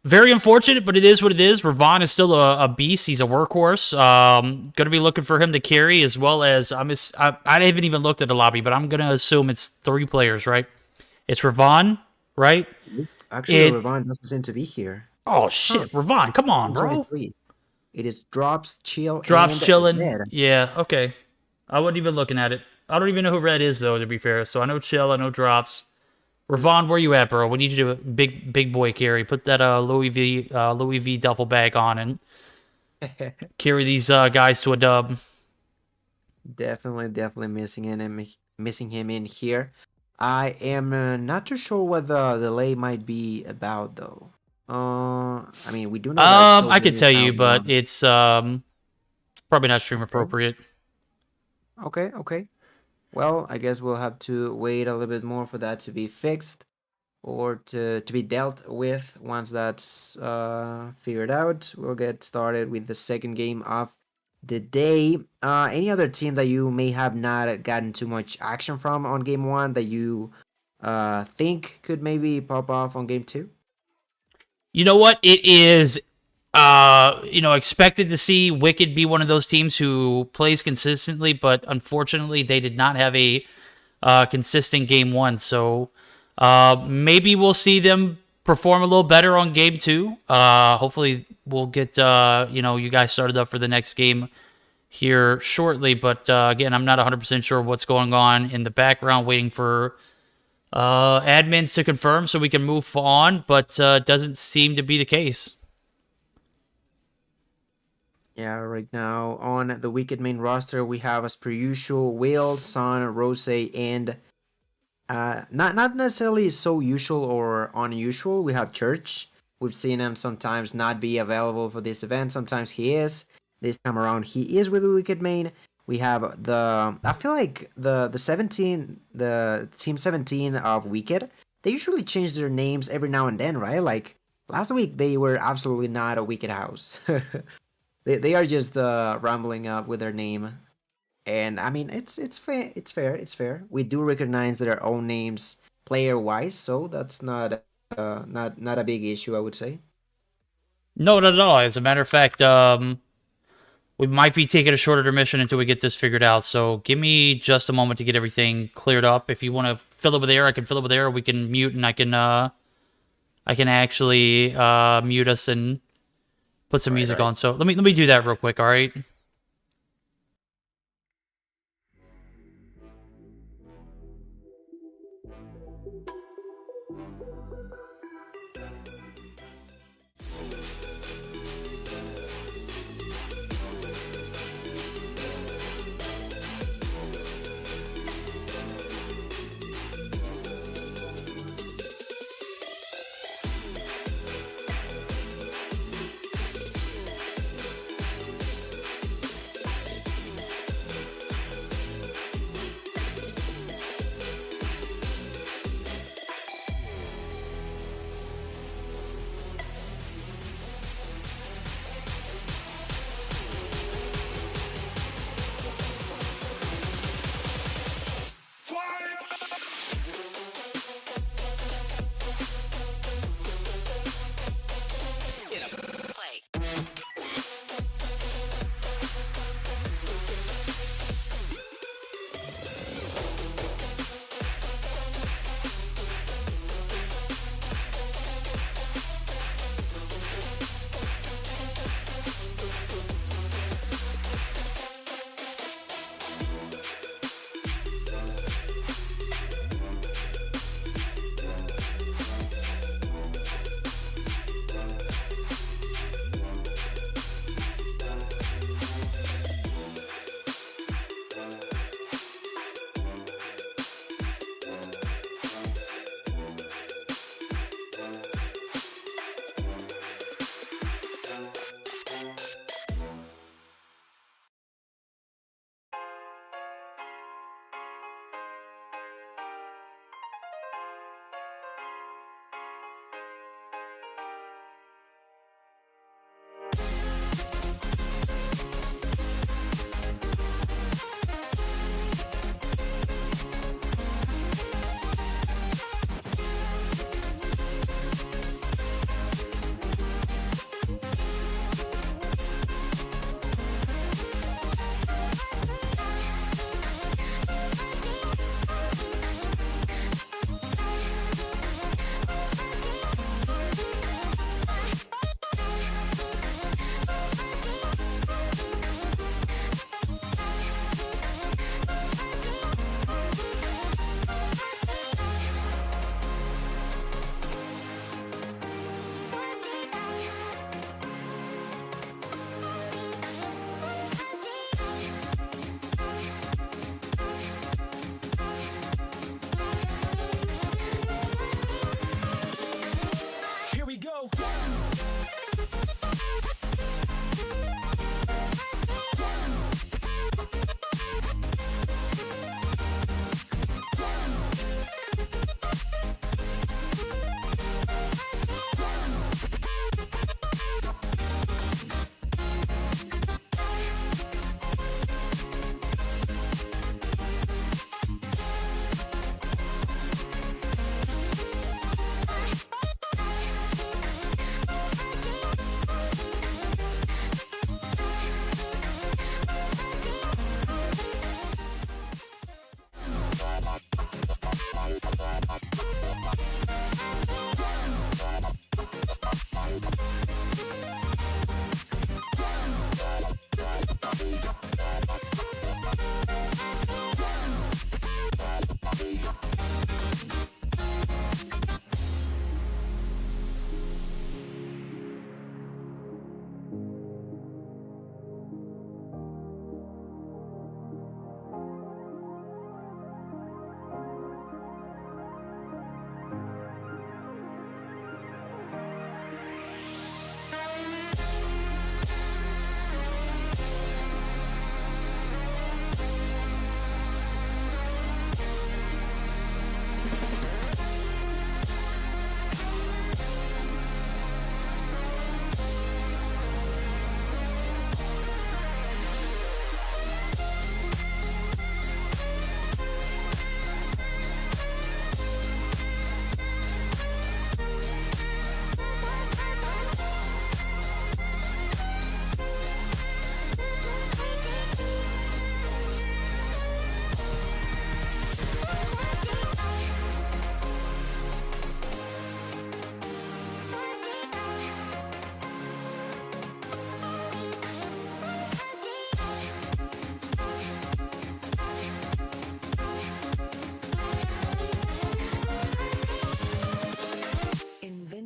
[SPEAKER 2] very unfortunate, but it is what it is. Ravon is still a beast. He's a workhorse. Going to be looking for him to carry, as well as I haven't even looked at the lobby, but I'm going to assume it's 3 players, right? It's Ravon, right?
[SPEAKER 3] Actually,
[SPEAKER 2] It
[SPEAKER 3] Ravon doesn't seem to be here.
[SPEAKER 2] Oh
[SPEAKER 3] Huh.
[SPEAKER 2] shit, Ravon, come on, bro.
[SPEAKER 3] 123. It is Drops, Chill,
[SPEAKER 2] Drops
[SPEAKER 3] and
[SPEAKER 2] chilling.
[SPEAKER 3] Red.
[SPEAKER 2] Yeah, okay. I wasn't even looking at it. I don't even know who Red is though, to be fair. So I know Chill, I know Drops. Ravon, where you at, bro? We need you to big boy carry. Put that Louis V duffel bag on and carry these guys to a dub.
[SPEAKER 3] Definitely missing him in here. I am not too sure what the delay might be about though. I mean, we do know that
[SPEAKER 2] I could
[SPEAKER 3] Shogun is
[SPEAKER 2] tell
[SPEAKER 3] now
[SPEAKER 2] you, but
[SPEAKER 3] gone.
[SPEAKER 2] it's probably not stream
[SPEAKER 3] Okay,
[SPEAKER 2] appropriate.
[SPEAKER 3] okay. Well, I guess we'll have to wait a little bit more for that to be fixed or to be dealt with. Once that's figured out, we'll get started with the second game of the day. Any other team that you may have not gotten too much action from on game one that you think could maybe pop off on game two?
[SPEAKER 2] You know what? It is expected to see Wicked be one of those teams who plays consistently, but unfortunately, they did not have a consistent game one. So maybe we'll see them perform a little better on game two. Hopefully, we'll get you guys started up for the next game here shortly. But again, I'm not 100% sure what's going on in the background, waiting for admins to confirm so we can move on. But doesn't seem to be the case.
[SPEAKER 3] Yeah, right now on the Wicked main roster, we have, as per usual, Will, Sun, Rose, and not necessarily so usual or unusual. We have Church. We've seen him sometimes not be available for this event. Sometimes he is. This time around, he is with the Wicked main. We have I feel like the team 17 of Wicked. They usually change their names every now and then, right? Like last week, they were absolutely not a Wicked house. They are just rambling up with their name, and I mean it's fair. We do recognize their own names player wise, so that's not a big issue, I would say.
[SPEAKER 2] No, not at all. As a matter of fact, we might be taking a short intermission until we get this figured out. So give me just a moment to get everything cleared up. If you want to fill it with air, I can fill it with air. We can mute, and I can actually mute us and put some music
[SPEAKER 3] Right.
[SPEAKER 2] on. So let me do that real quick. All right.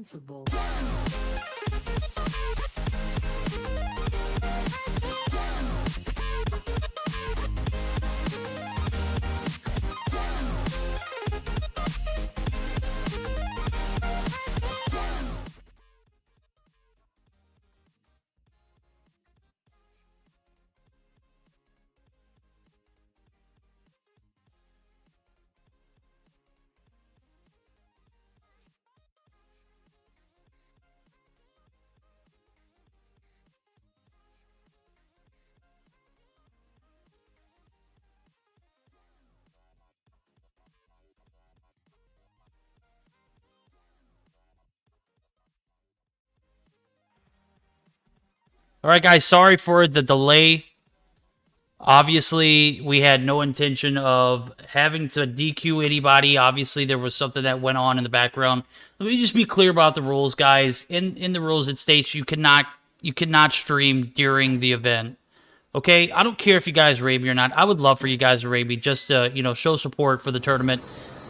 [SPEAKER 1] invincible.
[SPEAKER 2] All right, guys, sorry for the delay. Obviously, we had no intention of having to DQ anybody. Obviously, there was something that went on in the background. Let me just be clear about the rules, guys. In the rules, it states you cannot stream during the event. Okay, I don't care if you guys raid me or not. I would love for you guys to raid me just to, you know, show support for the tournament.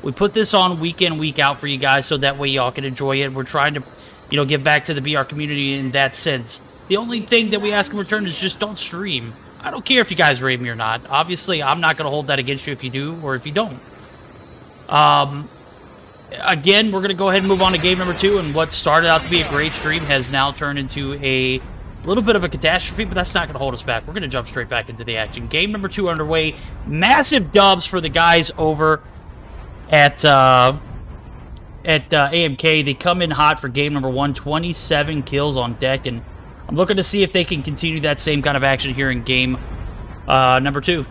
[SPEAKER 2] We put this on week in, week out for you guys so that way y'all can enjoy it. We're trying to, you know, give back to the BR community in that sense. The only thing that we ask in return is just don't stream. I don't care if you guys raid me or not. Obviously, I'm not going to hold that against you if you do or if you don't. Again, we're going to go ahead and move on to game number 2, and what started out to be a great stream has now turned into a little bit of a catastrophe, but that's not going to hold us back. We're going to jump straight back into the action. Game number 2 underway. Massive dubs for the guys over at AMK. They come in hot for game number 1. 27 kills on deck, and I'm looking to see if they can continue that same kind of action here in game number 2.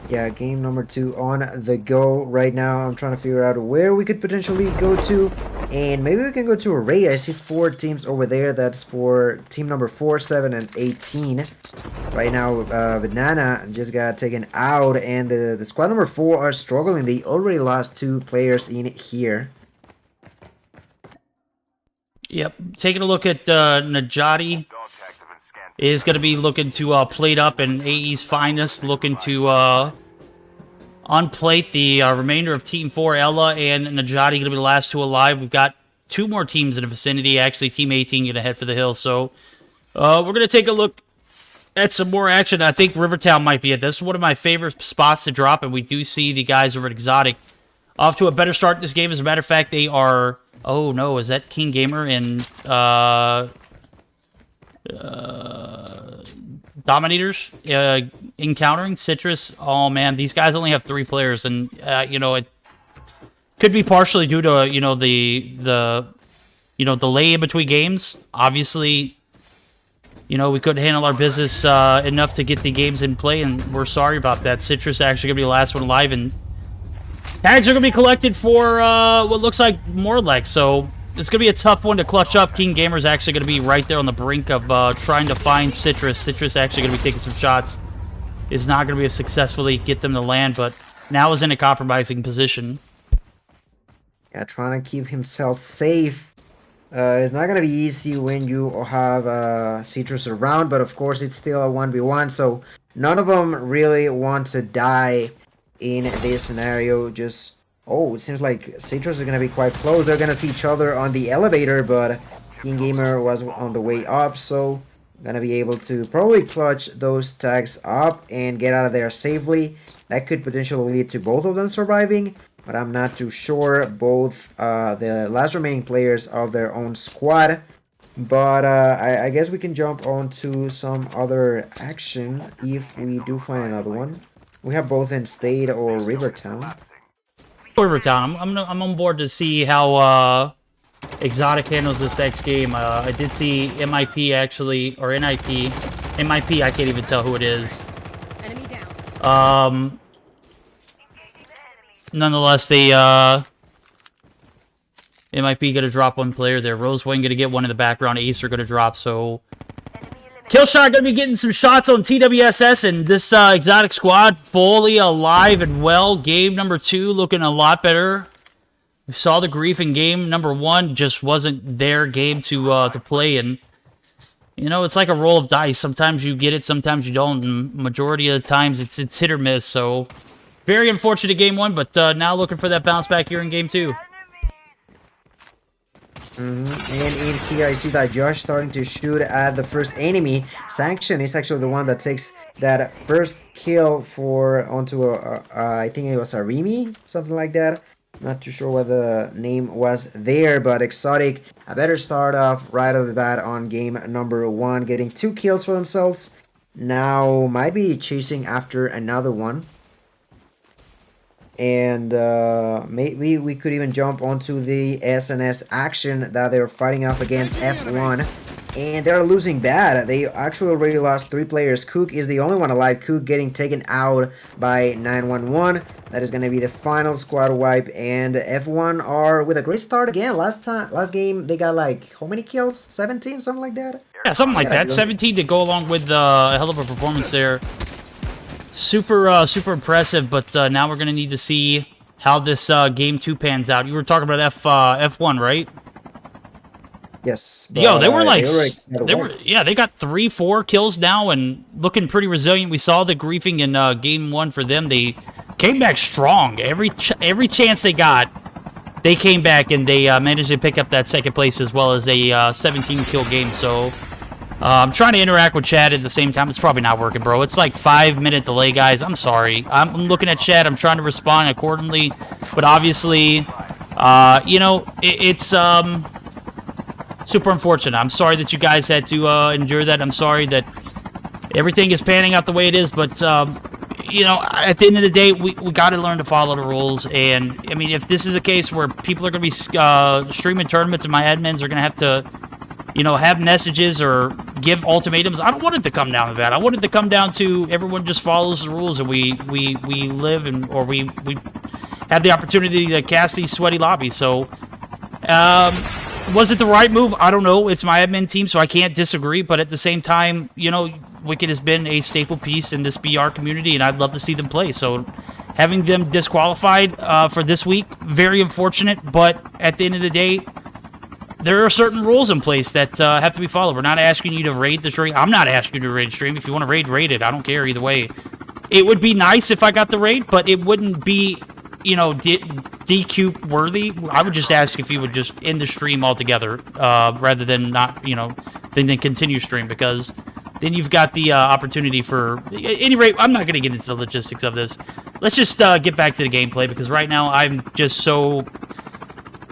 [SPEAKER 3] Yeah, game number 2 on the go right now. I'm trying to figure out where we could potentially go to. And maybe we can go to a raid. I see 4 teams over there. That's for team number 4, 7, and 18. Right now, Banana just got taken out. And the squad number 4 are struggling. They already lost 2 players in here.
[SPEAKER 2] Yep. Taking a look at Najati is going to be looking to plate up, and AE's finest looking to unplate the remainder of Team 4. Ella and Najati going to be the last 2 alive. We've got 2 more teams in the vicinity. Actually, Team 18 going to head for the hill. So we're going to take a look at some more action. I think Rivertown might be it. This is one of my favorite spots to drop, and we do see the guys over at Exotic off to a better start in this game. As a matter of fact, they are... Oh, no. Is that King Gamer and... Dominators encountering Citrus? Oh man, these guys only have 3 players, and you know, it could be partially due to you know the delay in between games. Obviously, you know, we couldn't handle our business enough to get the games in play, and we're sorry about that. Citrus actually gonna be the last one alive, and tags are gonna be collected for what looks like more legs. So it's going to be a tough one to clutch up. King Gamer's actually going to be right there on the brink of trying to find Citrus. Citrus actually going to be taking some shots. Is not going to be able to successfully get them to land, but now is in a compromising position.
[SPEAKER 3] Yeah, trying to keep himself safe. It's not going to be easy when you have Citrus around, but of course it's still a 1v1, so none of them really want to die in this scenario. Just... Oh, it seems like Citrus is going to be quite close. They're going to see each other on the elevator, but King Gamer was on the way up, so going to be able to probably clutch those tags up and get out of there safely. That could potentially lead to both of them surviving, but I'm not too sure. Both the last remaining players of their own squad. But I guess we can jump on to some other action if we do find another one. We have both in State or Rivertown.
[SPEAKER 2] Rivertown. I'm on board to see how Exotic handles this next game. I did see MIP actually, or NIP. MIP, I can't even tell who it is.
[SPEAKER 1] Enemy down.
[SPEAKER 2] Nonetheless, they MIP gonna drop 1 player there. Rosewing gonna get 1 in the background. Ace are gonna drop, so Killshot gonna be getting some shots on TWSS, and this Exotic squad fully alive and well. Game number 2 looking a lot better. We saw the grief in game number 1, just wasn't their game to play, and you know, it's like a roll of dice. Sometimes you get it, sometimes you don't, and majority of the times it's hit or miss. So very unfortunate game 1, but now looking for that bounce back here in game 2.
[SPEAKER 3] And in here, I see that Josh starting to shoot at the first enemy. Sanction is actually the one that takes that first kill for onto a, I think it was a Remy, something like that. Not too sure what the name was there, but Exotic, a better start off right off the bat on game number 1, getting 2 kills for themselves. Now might be chasing after another one. And maybe we could even jump onto the SNS action that they're fighting off against F1. And they're losing bad. They actually already lost 3 players. Cook is the only one alive. Cook getting taken out by 911. That is going to be the final squad wipe. And F1 are with a great start again. Last game, they got like, how many kills? 17? Something like that?
[SPEAKER 2] Yeah, something like that. 17 to go along with a hell of a performance there. Super, super impressive, but now we're going to need to see how this game 2 pans out. You were talking about F1, right?
[SPEAKER 3] Yes.
[SPEAKER 2] Yo, they were like, they got 3-4 kills now and looking pretty resilient. We saw the griefing in game 1 for them. They came back strong. Every chance they got, they came back and they managed to pick up that second place as well as a 17-kill game. So I'm trying to interact with chat at the same time. It's probably not working, bro. It's like 5-minute delay, guys. I'm sorry. I'm looking at chat. I'm trying to respond accordingly. But obviously, you know, it's super unfortunate. I'm sorry that you guys had to endure that. I'm sorry that everything is panning out the way it is. But, you know, at the end of the day, we got to learn to follow the rules. And, I mean, if this is a case where people are going to be streaming tournaments and my admins are going to have to, you know, have messages or give ultimatums, I don't want it to come down to that. I want it to come down to everyone just follows the rules and we live and or we have the opportunity to cast these sweaty lobbies. So, was it the right move? I don't know. It's my admin team, so I can't disagree. But at the same time, you know, Wicked has been a staple piece in this BR community, and I'd love to see them play. So having them disqualified for this week, very unfortunate. But at the end of the day, there are certain rules in place that have to be followed. We're not asking you to raid the stream. I'm not asking you to raid the stream. If you want to raid it. I don't care either way. It would be nice if I got the raid, but it wouldn't be, you know, DQ worthy. I would just ask if you would just end the stream altogether, rather than not, you know, then continue stream, because then you've got the opportunity for. At any rate, I'm not going to get into the logistics of this. Let's just get back to the gameplay, because right now I'm just so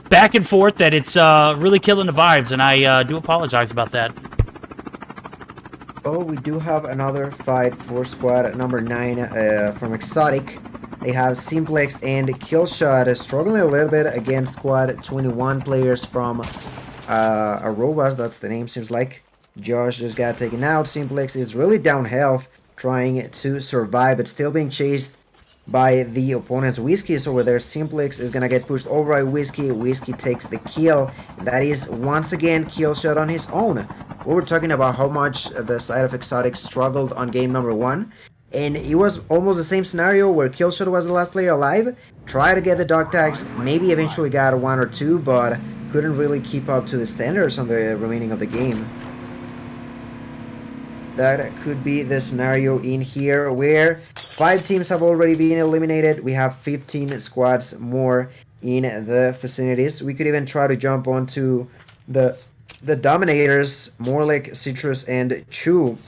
[SPEAKER 2] back and forth that it's really killing the vibes, and I do apologize about that.
[SPEAKER 3] Oh, we do have another fight for squad number 9 from Exotic. They have Simplex and Killshot struggling a little bit against squad 21 players from Arobas, that's the name, seems like. Josh just got taken out. Simplex is really down health, trying to survive, but still being chased by the opponent's Whiskey is over there. Simplex is gonna get pushed over by Whiskey. Whiskey takes the kill. That is once again Killshot on his own. We were talking about how much the side of Exotic struggled on game number 1. And it was almost the same scenario where Killshot was the last player alive. Tried to get the dog tags, maybe eventually got 1 or 2, but couldn't really keep up to the standards on the remaining of the game. That could be the scenario in here where 5 teams have already been eliminated. We have 15 squads more in the vicinities. We could even try to jump onto the Dominators, Morlick, Citrus, and Chu.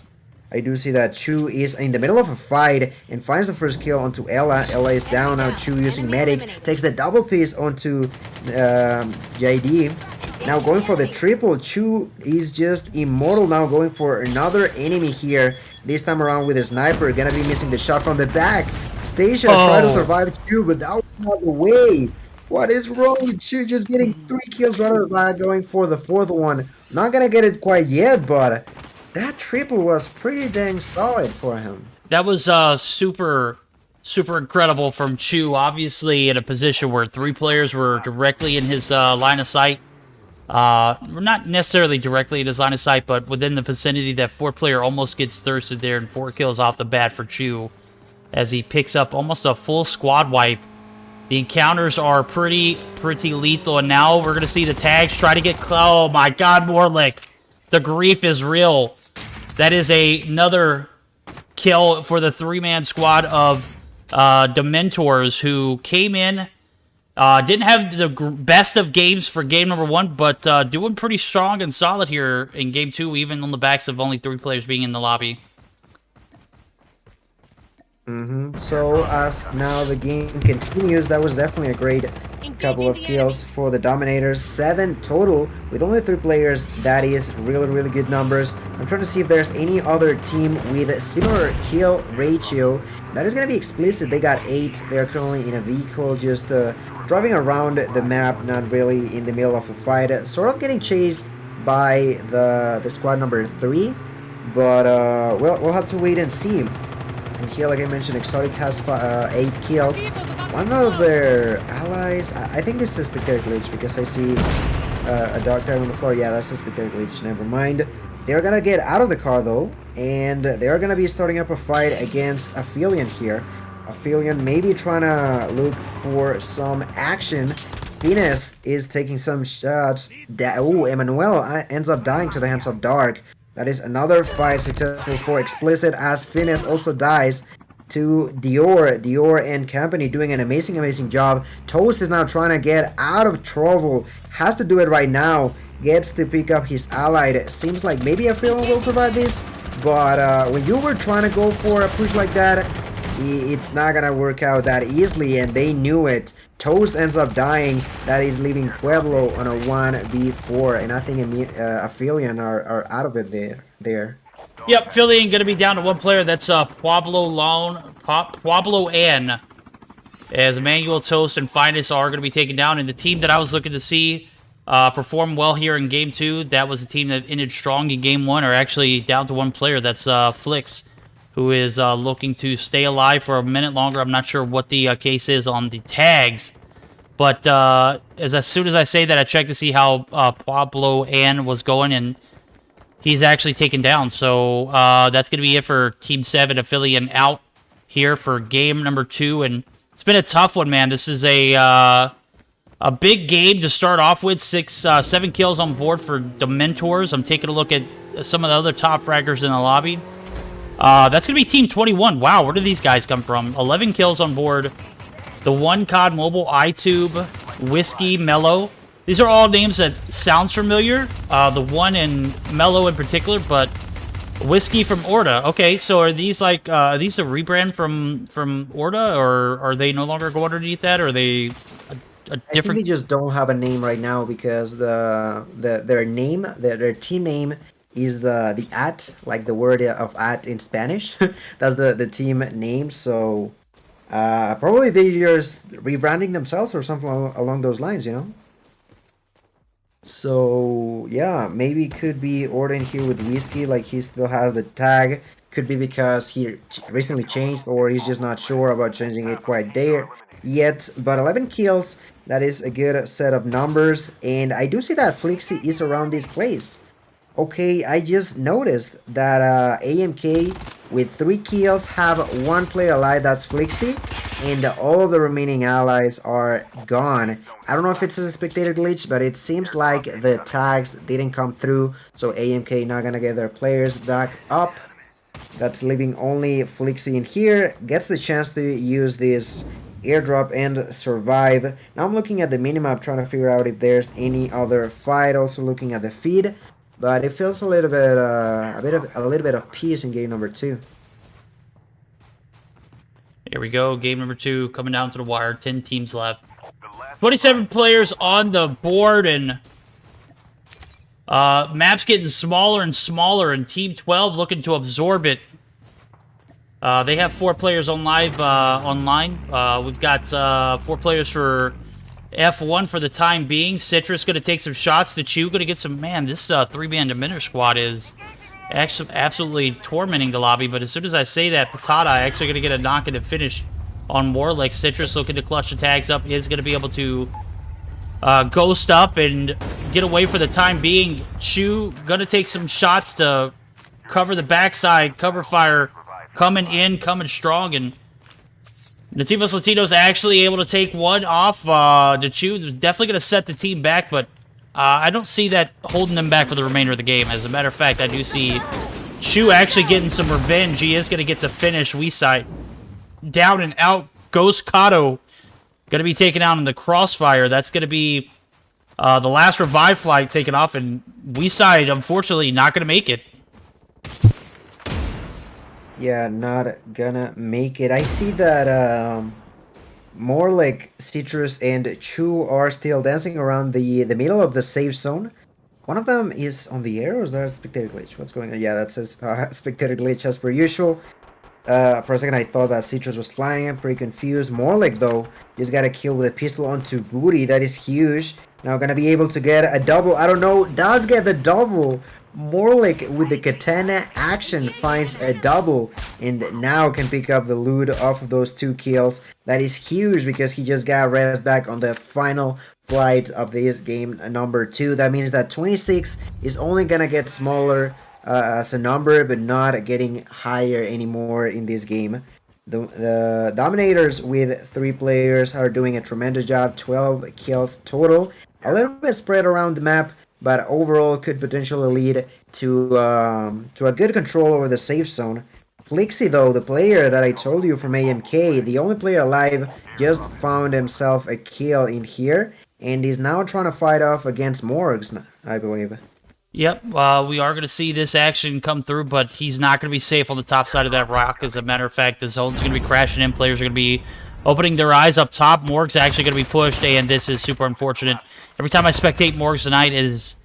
[SPEAKER 3] I do see that Chu is in the middle of a fight and finds the first kill onto Ella. Ella is down now. Chu using Medic takes the double piece onto JD. Now going for the triple. Chu is just immortal now, going for another enemy here. This time around with a sniper. Gonna be missing the shot from the back. Stacia tried to survive Chu, but that was not the way. What is wrong with Chu? Just getting 3 kills right out of the bat, going for the 4th one. Not gonna get it quite yet, but that triple was pretty dang solid for him.
[SPEAKER 2] That was super incredible from Chu. Obviously in a position where 3 players were directly in his line of sight. Not necessarily directly in his line of sight, but within the vicinity. That 4th player almost gets thirsted there, and 4 kills off the bat for Chu as he picks up almost a full squad wipe. The encounters are pretty lethal, and now we're going to see the tags try to get... Oh my god, Morlick. The grief is real. That is another kill for the 3-man squad of Dementors who came in Didn't have the best of games for game number 1, but doing pretty strong and solid here in game 2, even on the backs of only 3 players being in the lobby.
[SPEAKER 3] So as now the game continues, that was definitely a great couple of kills for the Dominators. 7 total with only 3 players. That is really good numbers. I'm trying to see if there's any other team with a similar kill ratio. That is going to be explicit. They got 8. They're currently in a vehicle just driving around the map, not really in the middle of a fight. Sort of getting chased by the squad number 3. But we'll have to wait and see. And here, like I mentioned, Exotic has 8 kills. One of their allies, I think this is a spectator glitch because I see a dog tag on the floor. Yeah, that's a spectator glitch, never mind. They're gonna get out of the car though, and they're gonna be starting up a fight against Aphelion here. Aphelion maybe trying to look for some action. Venus is taking some shots. Oh, Emmanuel ends up dying to the hands of Dark. That is another fight successful for Explicit, as Finesse also dies to Dior. Dior and company doing an amazing job. Toast is now trying to get out of Trovo. Has to do it right now. Gets to pick up his ally. It seems like maybe Aphelion will survive this. But when you were trying to go for a push like that, it's not gonna work out that easily, and they knew it. Toast ends up dying. That is leaving Pueblo on a 1v4, and I think Aphelion are out of it there.
[SPEAKER 2] Yep, Aphelion gonna be down to 1 player. That's Pueblo N. As Emmanuel, Toast, and Finest are gonna be taken down, and the team that I was looking to see perform well here in game 2, that was the team that ended strong in game 1, are actually down to 1 player. That's Flix, who is looking to stay alive for a minute longer. I'm not sure what the case is on the tags, but as soon as I say that, I checked to see how Pueblo Ann was going, and he's actually taken down. So that's going to be it for Team 7. Aphelion out here for game number 2, and it's been a tough one, man. This is a big game to start off with. 7 kills on board for the Mentors. I'm taking a look at some of the other top fraggers in the lobby. That's going to be Team 21. Wow, where did these guys come from? 11 kills on board. The 1 COD Mobile, iTube, Whiskey, Mellow. These are all names that sounds familiar. The 1 in Mellow in particular, but Whiskey from Orda. Okay, so are these like, are these a rebrand from Orda, or are they no longer go underneath that, or are they a different...
[SPEAKER 3] I think they just don't have a name right now because their team name is the at, like the word of at in Spanish. That's the team name. So probably they're just rebranding themselves or something along those lines, you know. So yeah, maybe could be Orden here with Whiskey, like he still has the tag. Could be because he recently changed, or he's just not sure about changing it quite there yet. But 11 kills, that is a good set of numbers, and I do see that Flixie is around this place. Okay, I just noticed that AMK with 3 kills have 1 player alive, that's Flixie, and all the remaining allies are gone. I don't know if it's a spectator glitch, but it seems like the tags didn't come through, so AMK not gonna get their players back up. That's leaving only Flixie in here, gets the chance to use this airdrop and survive. Now I'm looking at the minimap trying to figure out if there's any other fight, also looking at the feed. But it feels a little bit, a little bit of peace in game number 2.
[SPEAKER 2] Here we go, game number 2 coming down to the wire. 10 teams left. 27 players on the board, and map's getting smaller and smaller, and Team 12 looking to absorb it. They have 4 players on live online. We've got 4 players for F1 for the time being. Citrus going to take some shots. The Chew going to get some... Man, this 3-man Diminish squad is actually absolutely tormenting the lobby. But as soon as I say that, Patata actually going to get a knock and a finish on Warlick. Citrus looking to clutch the tags up. Is going to be able to ghost up and get away for the time being. Chew going to take some shots to cover the backside. Cover fire coming in, coming strong, and Nativos Latinos actually able to take one off. The Chew was definitely going to set the team back, but I don't see that holding them back for the remainder of the game. As a matter of fact, I do see Chew actually getting some revenge. He is going to get the finish. We sight down and out. Ghost Kato going to be taken out in the crossfire. That's going to be the last revive flight taken off, and we side, unfortunately, not going to make it.
[SPEAKER 3] Yeah, not gonna make it. I see that more like Citrus and Chu are still dancing around the middle of the safe zone. One of them is on the air, or is that a spectator glitch? What's going on? Yeah, that says spectator glitch as per usual. For a second I thought that Citrus was flying. I'm pretty confused. Morlik though, just got a kill with a pistol onto Booty. That is huge. Now gonna be able to get a double. I don't know, does get the double. Morlik with the katana action finds a double and now can pick up the loot off of those 2 kills. That is huge because he just got res back on the final flight of this game number 2. That means that 26 is only gonna get smaller as a number, but not getting higher anymore in this game. The Dominators with 3 players are doing a tremendous job. 12 kills total. A little bit spread around the map, but overall could potentially lead to a good control over the safe zone. Flixie though, the player that I told you from AMK, the only player alive, just found himself a kill in here, and he's now trying to fight off against Morgs, I believe.
[SPEAKER 2] Yep, we are going to see this action come through, but he's not going to be safe on the top side of that rock. As a matter of fact, the zone's going to be crashing in. Players are going to be opening their eyes up top. Morg's actually going to be pushed, and this is super unfortunate. Every time I spectate Morgs tonight, it has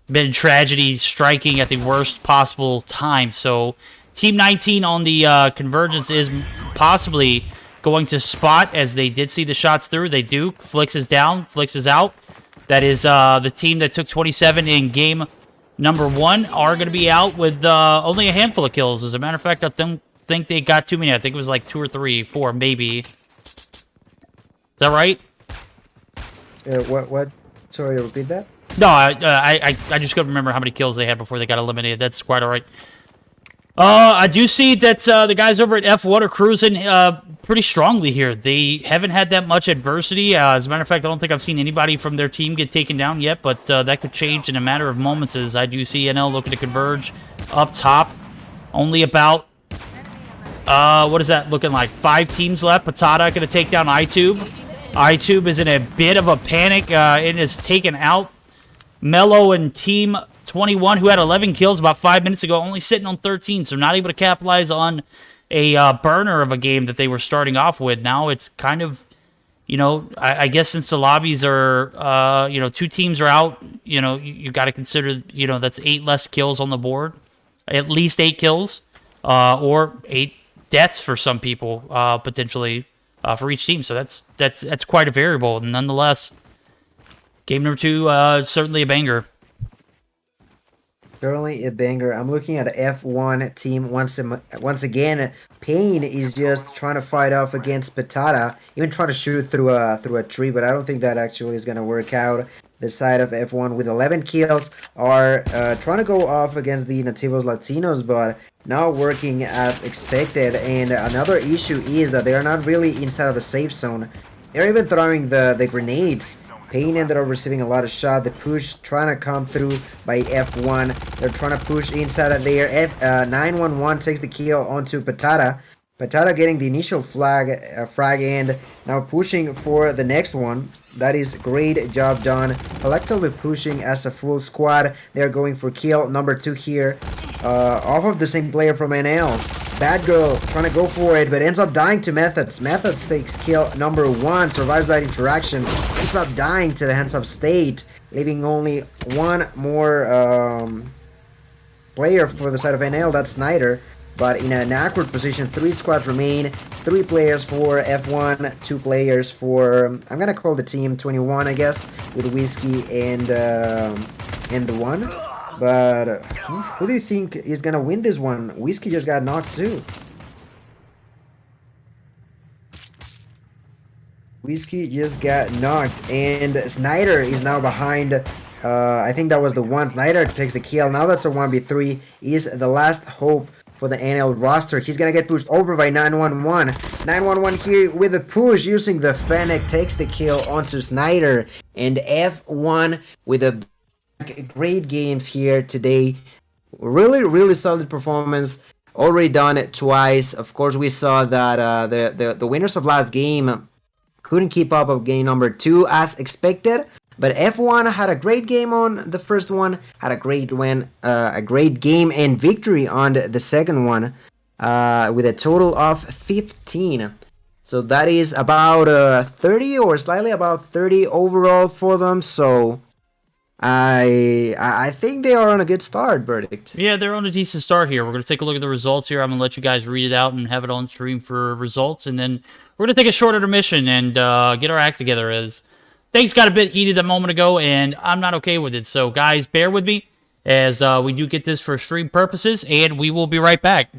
[SPEAKER 2] been tragedy striking at the worst possible time. So Team 19 on the Convergence is possibly going to spot, as they did see the shots through. They do. Flix is down. Flix is out. That is the team that took 27 in game number 1 are going to be out with only a handful of kills. As a matter of fact, I don't think they got too many. I think it was like 2 or 3, 4, maybe. Is that right?
[SPEAKER 3] What? Sorry, repeat that?
[SPEAKER 2] No, I just couldn't remember how many kills they had before they got eliminated. That's quite all right. I do see that the guys over at F1 are cruising pretty strongly here. They haven't had that much adversity. As a matter of fact, I don't think I've seen anybody from their team get taken down yet, but that could change in a matter of moments, as I do see NL looking to converge up top. Only about, what is that looking like? 5 teams left. Patata going to take down iTube. iTube is in a bit of a panic. It is taken out Mello and Team 21, who had 11 kills about 5 minutes ago, only sitting on 13, so not able to capitalize on a burner of a game that they were starting off with. Now it's kind of, you know, I guess since the lobbies are, you know, 2 teams are out, you know, you got to consider, you know, that's 8 less kills on the board, at least 8 kills, or 8 deaths for some people, potentially, for each team. So that's quite a variable. Nonetheless, game number 2, certainly a banger.
[SPEAKER 3] Certainly a banger. I'm looking at F1 team once again. Payne is just trying to fight off against Patata, even trying to shoot through a tree, but I don't think that actually is going to work out. The side of F1 with 11 kills are trying to go off against the Nativos Latinos, but not working as expected. And another issue is that they are not really inside of the safe zone. They're even throwing the grenades. Payne ended up receiving a lot of shots. The push trying to come through by F1. They're trying to push inside of there. 911 takes the kill onto Patata. Patata getting the initial frag and now pushing for the next one. That is great job done. Collectively pushing as a full squad. They're going for kill number 2 here. Off of the same player from NL. Bad Girl trying to go for it, but ends up dying to Methods. Methods takes kill number 1, survives that interaction, ends up dying to the hands of State, leaving only one more player for the side of NL, that's Snyder. But in an awkward position, 3 squads remain, 3 players for F1, 2 players for, I'm gonna call the team 21, I guess, with Whiskey and the 1. But who do you think is gonna win this one? Whiskey just got knocked too. Whiskey just got knocked, and Snyder is now behind. I think that was the 1. Snyder takes the kill. Now that's a 1v3. Is the last hope for the NL roster. He's gonna get pushed over by 911. 911 here with a push using the Fennec takes the kill onto Snyder, and F1 with a great games here today. Really solid performance. Already done it twice. Of course, we saw that the winners of last game couldn't keep up of game number 2 as expected. But F1 had a great game on the first one, had a great win, a great game and victory on the second one, with a total of 15. So that is about 30 or slightly about 30 overall for them. So I think they are on a good start, Verdict.
[SPEAKER 2] Yeah, they're on a decent start here. We're going to take a look at the results here. I'm going to let you guys read it out and have it on stream for results. And then we're going to take a short intermission and get our act together, as things got a bit heated a moment ago, and I'm not okay with it. So, guys, bear with me as we do get this for stream purposes, and we will be right back.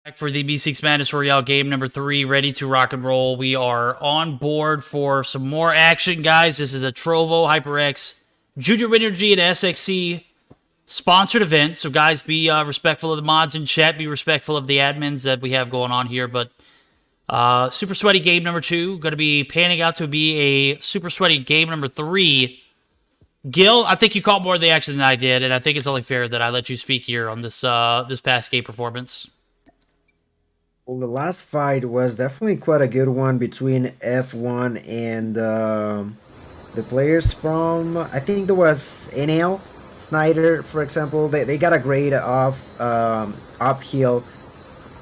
[SPEAKER 2] Back for the Meseeks Madness Royale game number 3, ready to rock and roll. We are on board for some more action, guys. This is a Trovo, HyperX, JuJu Energy, and SXC sponsored event. So, guys, be respectful of the mods in chat. Be respectful of the admins that we have going on here. But super sweaty game number 2. Going to be panning out to be a super sweaty game number 3. Gil, I think you caught more of the action than I did, and I think it's only fair that I let you speak here on this this past game performance.
[SPEAKER 3] Well, the last fight was definitely quite a good one between F1 and the players from, I think there was NL, Snyder, for example. They got a great uphill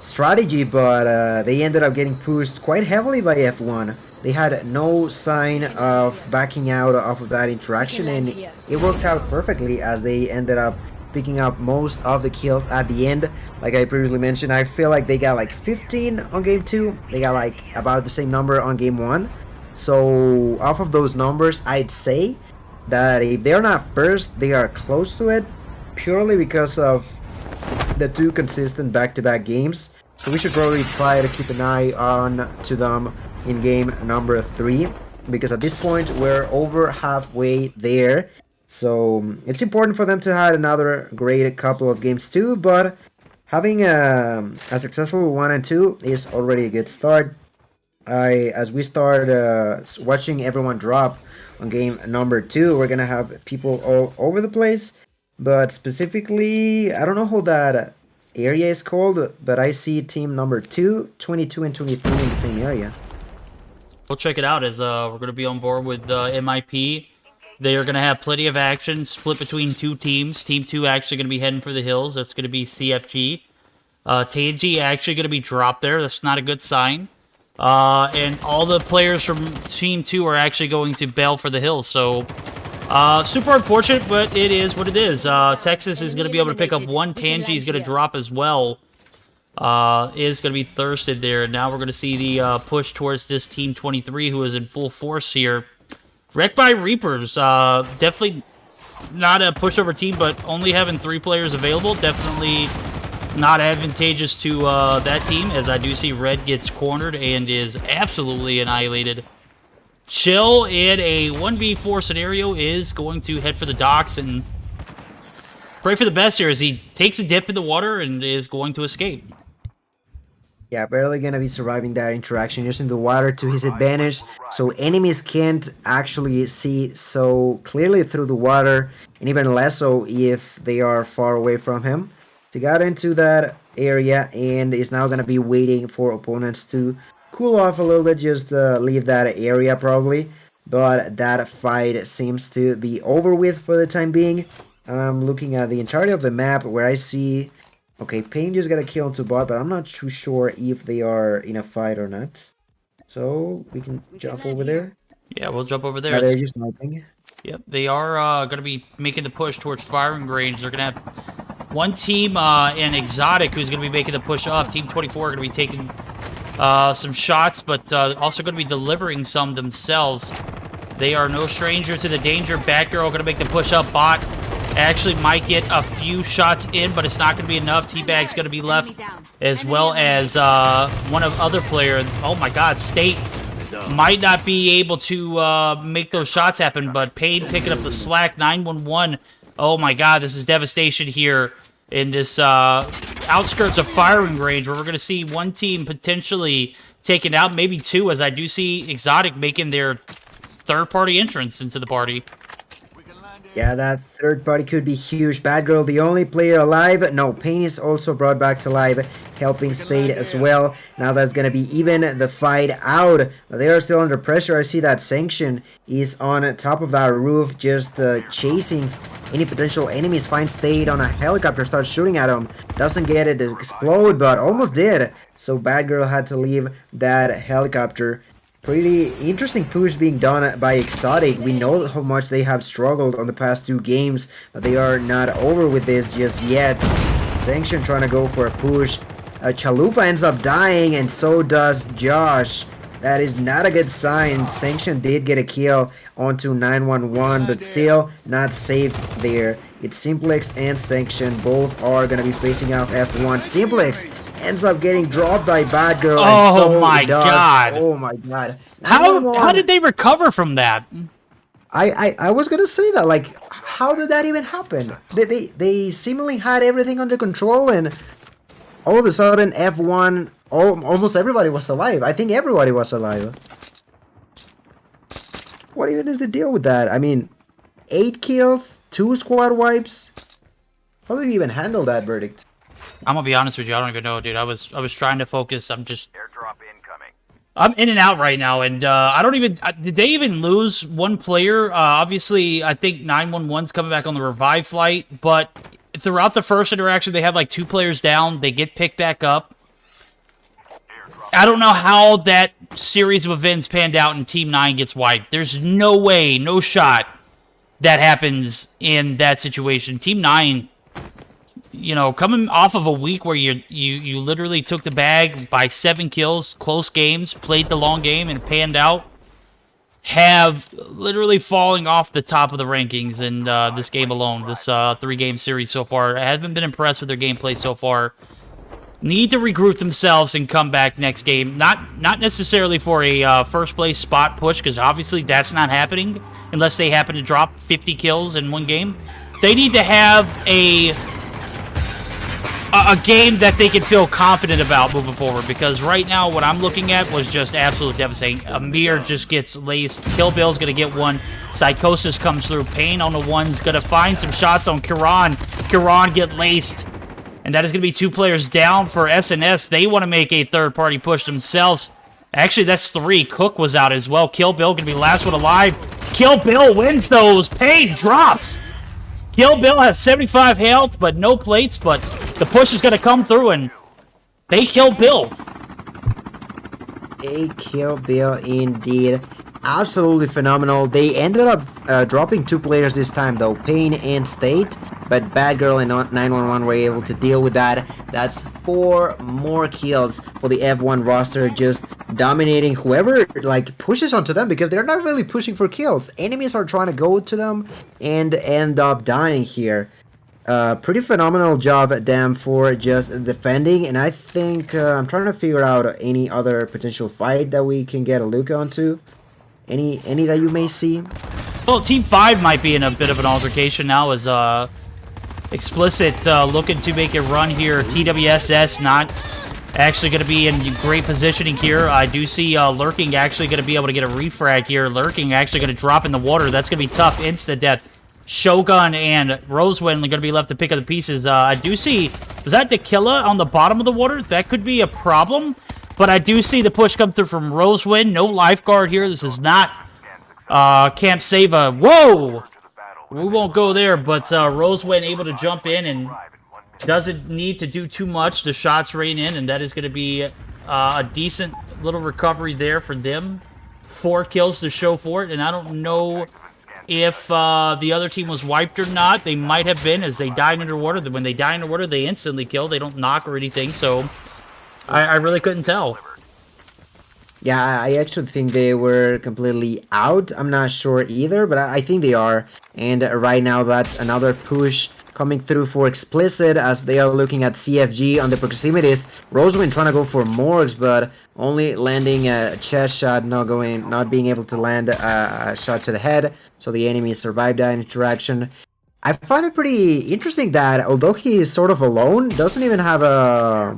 [SPEAKER 3] strategy, but they ended up getting pushed quite heavily by F1. They had no sign of backing out off of that interaction, and it worked out perfectly as they ended up picking up most of the kills at the end. Like I previously mentioned, I feel like they got like 15 on game 2. They got like about the same number on game 1. So off of those numbers, I'd say that if they're not first, they are close to it, purely because of the 2 consistent back-to-back games. So we should probably try to keep an eye on to them in game number 3, because at this point we're over halfway there. So it's important for them to have another great couple of games too, but having a successful 1 and 2 is already a good start. As we start watching everyone drop on game number 2, we're gonna have people all over the place, but specifically, I don't know how that area is called, but I see team number 2, 22 and 23 in the same area.
[SPEAKER 2] We'll check it out as we're going to be on board with MIP. They are going to have plenty of action split between 2 teams. Team 2 actually going to be heading for the hills. That's going to be CFG. Tangy actually going to be dropped there. That's not a good sign. And all the players from Team 2 are actually going to bail for the hills. So, super unfortunate, but it is what it is. Texas is going to be able to pick up 1. Tangy is going to drop as well. Is going to be thirsted there. Now we're going to see the push towards this Team 23, who is in full force here. Wrecked by Reapers. Definitely not a pushover team, but only having 3 players available. Definitely not advantageous to that team, as I do see Red gets cornered and is absolutely annihilated. Chill in a 1v4 scenario is going to head for the docks and pray for the best here as he takes a dip in the water and is going to escape.
[SPEAKER 3] Yeah, barely gonna be surviving that interaction, using the water to his advantage, so enemies can't actually see so clearly through the water, and even less so if they are far away from him. So he got into that area and is now gonna be waiting for opponents to cool off a little bit, just leave that area probably. But that fight seems to be over with for the time being. I'm looking at the entirety of the map where I see... Okay, Pain just got a kill to bot, but I'm not too sure if they are in a fight or not. So, we can jump over there.
[SPEAKER 2] Yeah, we'll jump over there.
[SPEAKER 3] They're just sniping.
[SPEAKER 2] Yep, they are going to be making the push towards firing range. They're going to have 1 team and Exotic who's going to be making the push off. Team 24 are going to be taking some shots, but also going to be delivering some themselves. They are no stranger to the danger. Batgirl going to make the push up. Bot actually might get a few shots in, but it's not going to be enough. Teabag's going to be left, as well as one of other player. Oh my god, State might not be able to make those shots happen, but Pain picking up the slack. 911. Oh my god, this is devastation here in this outskirts of firing range, where we're going to see 1 team potentially taken out, maybe 2, as I do see Exotic making their third-party entrance into the party.
[SPEAKER 3] Yeah, that third party could be huge. Batgirl, the only player alive. No, Pain is also brought back to life, helping State as well. Now that's going to be even the fight out. But they are still under pressure. I see that Sanction is on top of that roof, just chasing any potential enemies. Finds State on a helicopter, starts shooting at him. Doesn't get it to explode, but almost did. So Batgirl had to leave that helicopter. Pretty interesting push being done by Exotic. We know how much they have struggled on the past 2 games, but they are not over with this just yet. Sanction trying to go for a push. Chalupa ends up dying, and so does Josh. That is not a good sign. Sanction did get a kill onto 911, but still not safe there. It's Simplex and Sanction. Both are going to be facing off F1. Simplex ends up getting dropped by Bad Girl. And so
[SPEAKER 2] my God.
[SPEAKER 3] Oh my God.
[SPEAKER 2] How did they recover from that?
[SPEAKER 3] I was going to say that. Like, how did that even happen? They seemingly had everything under control, and all of a sudden F1... almost everybody was alive. I think everybody was alive. What even is the deal with that? I mean, 8 kills, 2 squad wipes. How do you even handle that verdict?
[SPEAKER 2] I'm gonna be honest with you. I don't even know, dude. I was trying to focus. I'm just airdrop incoming. I'm in and out right now, and I don't even. Did they even lose one player? Obviously, I think 911's coming back on the revive flight, but throughout the first interaction, they had like 2 players down. They get picked back up. I don't know how that series of events panned out and Team 9 gets wiped. There's no way, no shot that happens in that situation. Team 9, you know, coming off of a week where you literally took the bag by 7 kills, close games, played the long game, and panned out, have literally falling off the top of the rankings in this game alone, this 3-game series so far. I haven't been impressed with their gameplay so far. Need to regroup themselves and come back next game. Not necessarily for a first place spot push, because obviously that's not happening unless they happen to drop 50 kills in one game. They need to have a game that they can feel confident about moving forward, because right now what I'm looking at was just absolutely devastating. Amir just gets laced. Kill Bill's going to get one. Psychosis comes through. Pain on the one's going to find some shots on Kiran. Kiran get laced. And that is going to be 2 players down for SNS. They want to make a third-party push themselves. Actually, that's 3. Cook was out as well. Kill Bill going to be the last one alive. Kill Bill wins those. Pain drops. Kill Bill has 75 health, but no plates. But the push is going to come through, and they kill Bill.
[SPEAKER 3] They kill Bill indeed. Absolutely phenomenal. They ended up dropping 2 players this time, though. Pain and State. But Bad Girl and 911 were able to deal with that. That's 4 more kills for the F1 roster, just dominating whoever like pushes onto them, because they're not really pushing for kills. Enemies are trying to go to them and end up dying here. Pretty phenomenal job at them for just defending, and I think I'm trying to figure out any other potential fight that we can get a look onto. Any that you may see?
[SPEAKER 2] Well, Team 5 might be in a bit of an altercation now, as Explicit looking to make a run here. TWSS not actually going to be in great positioning here. I do see Lurking actually going to be able to get a refrag here. Lurking actually going to drop in the water. That's going to be tough. Insta-death. Shogun and Rosewind are going to be left to pick up the pieces. I do see... Was that Tequila on the bottom of the water? That could be a problem. But I do see the push come through from Rosewind. No lifeguard here. This is not Camp Sava. Whoa! We won't go there, but Rosewind able to jump in and doesn't need to do too much. The shots rain in, and that is going to be a decent little recovery there for them. 4 kills to show for it, and I don't know if the other team was wiped or not. They might have been, as they died underwater. When they die underwater, they instantly kill. They don't knock or anything, so I really couldn't tell.
[SPEAKER 3] Yeah, I actually think they were completely out. I'm not sure either, but I think they are. And right now, that's another push coming through for Explicit, as they are looking at CFG on the proximities. Rosewind trying to go for Morgs, but only landing a chest shot, not being able to land a shot to the head. So the enemy survived that interaction. I find it pretty interesting that although he is sort of alone, doesn't even have a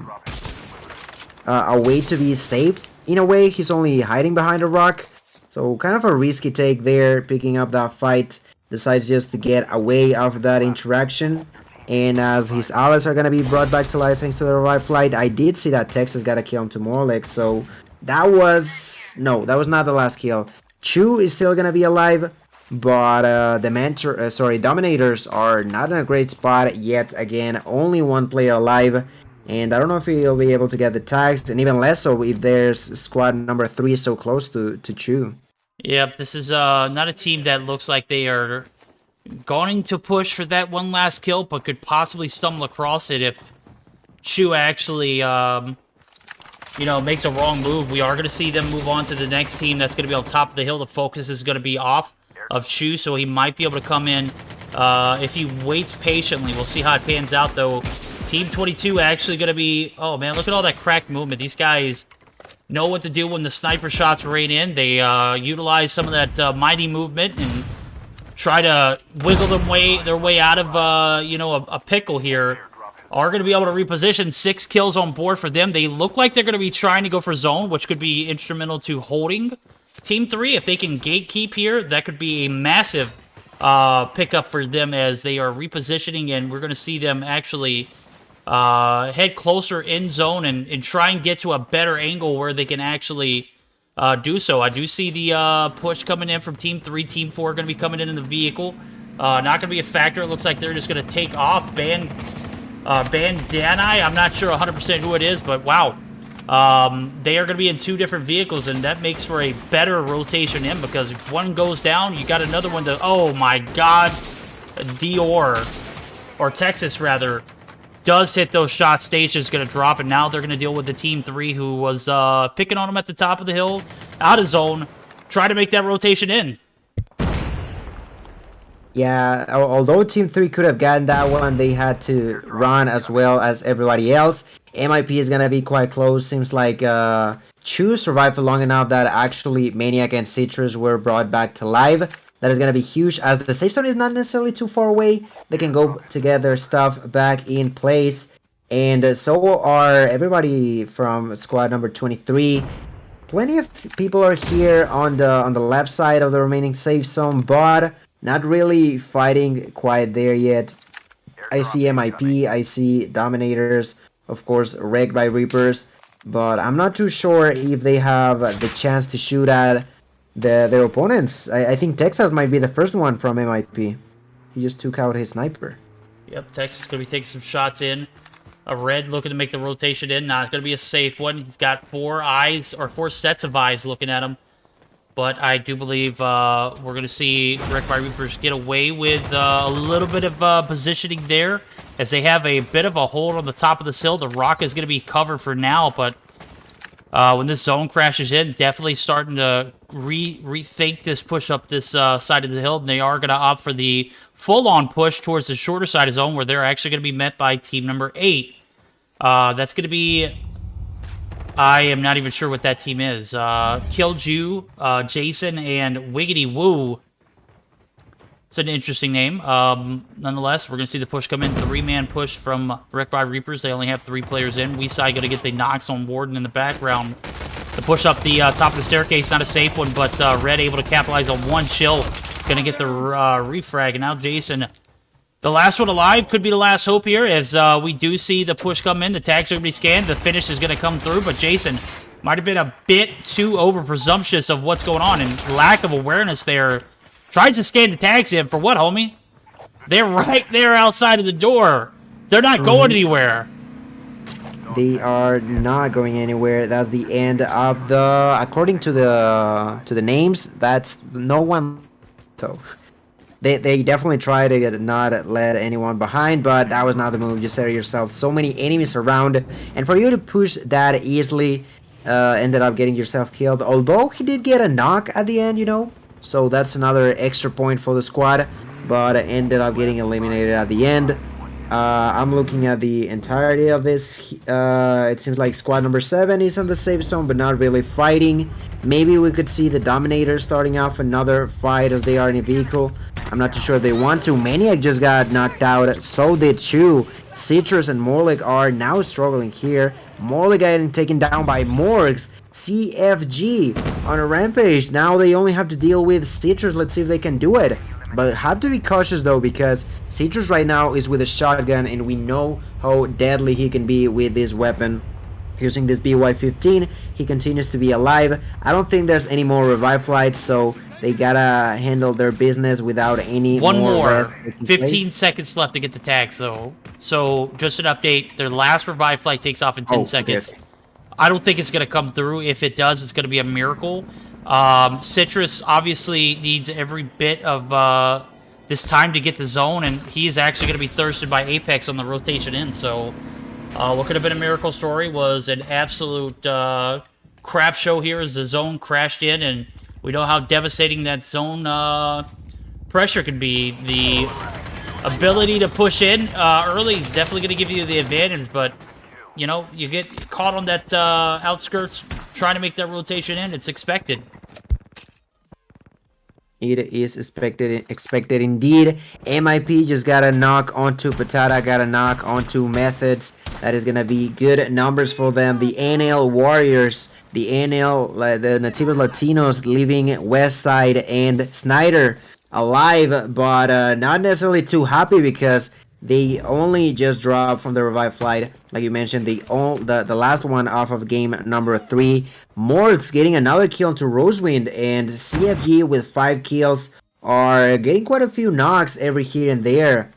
[SPEAKER 3] way to be safe. In a way, he's only hiding behind a rock. So kind of a risky take there, picking up that fight. Decides just to get away after that interaction. And as his allies are going to be brought back to life thanks to the revive flight, I did see that Texas got a kill onto Morlex. So that was... No, that was not the last kill. Chu is still going to be alive. But the Dominators are not in a great spot yet again. Only 1 player alive. And I don't know if he'll be able to get the tags, and even less so if there's squad number 3 so close to Chu.
[SPEAKER 2] Yep, this is not a team that looks like they are going to push for that one last kill, but could possibly stumble across it if Chu actually you know, makes a wrong move, we are going to see them move on to the next team that's going to be on top of the hill. The focus is going to be off of Chu, so he might be able to come in if he waits patiently. We'll see how it pans out, though. Team 22 actually going to be... Oh, man, look at all that cracked movement. These guys know what to do when the sniper shots rain in. They utilize some of that mighty movement and try to wiggle their way out of, you know, a pickle here. Are going to be able to reposition. 6 kills on board for them. They look like they're going to be trying to go for zone, which could be instrumental to holding Team 3. If they can gatekeep here, that could be a massive pickup for them as they are repositioning, and we're going to see them actually head closer in zone and try and get to a better angle where they can actually do so. I do see the push coming in from Team 3. Team 4 are going to be coming in the vehicle. Not going to be a factor. It looks like they're just going to take off. Bandani, I'm not sure 100% who it is, but wow. They are going to be in 2 different vehicles, and that makes for a better rotation in, because if one goes down, you got another one to... Oh my god. Dior, or Texas rather, does hit those shots. Stage is going to drop, and now they're going to deal with the Team 3 who was picking on them at the top of the hill, out of zone, try to make that rotation in.
[SPEAKER 3] Yeah, although Team 3 could have gotten that one, they had to run as well as everybody else. MIP is going to be quite close. Seems like Chu survived for long enough that actually Maniac and Citrus were brought back to life. That is going to be huge, as the safe zone is not necessarily too far away. They can go to get their stuff back in place. And so are everybody from squad number 23. Plenty of people are here on the left side of the remaining safe zone, but not really fighting quite there yet. I see MIP, I see Dominators, of course, wrecked by Reapers, but I'm not too sure if they have the chance to shoot at their opponents. I think Texas might be the first one from MIP. He just took out his sniper.
[SPEAKER 2] Yep, Texas going to be taking some shots in. A Red looking to make the rotation in. Not going to be a safe one. He's got 4 eyes, or 4 sets of eyes looking at him. But I do believe we're going to see Wrecked by Reapers get away with a little bit of positioning there, as they have a bit of a hold on the top of the hill. The rock is going to be covered for now, but when this zone crashes in, definitely starting to rethink this push up this side of the hill. And they are going to opt for the full-on push towards the shorter side of zone, where they're actually going to be met by team number 8. That's going to be... I am not even sure what that team is. JuJu, Jason, and Wiggity Woo. It's an interesting name. Nonetheless, we're going to see the push come in. 3-man push from Wrecked by Reapers. They only have 3 players in. Weeside going to get the knocks on Warden in the background. The push up the top of the staircase. Not a safe one, but Red able to capitalize on one chill. Going to get the refrag. And now Jason... The last one alive could be the last hope here, as we do see the push come in. The tags are going to be scanned. The finish is going to come through, but Jason might have been a bit too over-presumptuous of what's going on, and lack of awareness there. Tries to scan the tags in. For what, homie? They're right there outside of the door. They're not going anywhere.
[SPEAKER 3] They are not going anywhere. That's the end of the... According to the names, that's no one... So... They definitely try to not let anyone behind, but that was not the move. You said it yourself. So many enemies around, and for you to push that easily, ended up getting yourself killed. Although he did get a knock at the end, you know, so that's another extra point for the squad, but ended up getting eliminated at the end. I'm looking at the entirety of this. It seems like squad number 7 is on the safe zone, but not really fighting. Maybe we could see the Dominator starting off another fight, as they are in a vehicle. I'm not too sure if they want to. Maniac just got knocked out. So did Chu. Citrus and Morlik are now struggling here. Morlik getting taken down by Morgs. CFG on a rampage. Now they only have to deal with Citrus. Let's see if they can do it. But have to be cautious though, because Citrus right now is with a shotgun, and we know how deadly he can be with this weapon. Using this BY-15, he continues to be alive. I don't think there's any more revive flights, so they gotta handle their business without any more
[SPEAKER 2] 15 seconds left to get the tags, though. So, just an update. Their last revive flight takes off in 10 seconds.
[SPEAKER 3] Yes.
[SPEAKER 2] I don't think it's going to come through. If it does, it's going to be a miracle. Citrus obviously needs every bit of this time to get the zone, and he is actually going to be thirsted by Apex on the rotation in. So, What could have been a miracle story was an absolute crap show here as the zone crashed in, and we know how devastating that zone pressure can be. The ability to push in early is definitely going to give you the advantage, but, you know, you get caught on that outskirts trying to make that rotation in. It's expected.
[SPEAKER 3] It is expected indeed. MIP just got a knock onto Patata, got a knock onto Methods. That is going to be good numbers for them. The NL Warriors, the NL, the Nativos Latinos leaving West Side and Snyder alive, but not necessarily too happy because they only just dropped from the revive flight. Like you mentioned, the last one off of game number 3. Mort's getting another kill into Rosewind, and CFG with 5 kills are getting quite a few knocks every here and there.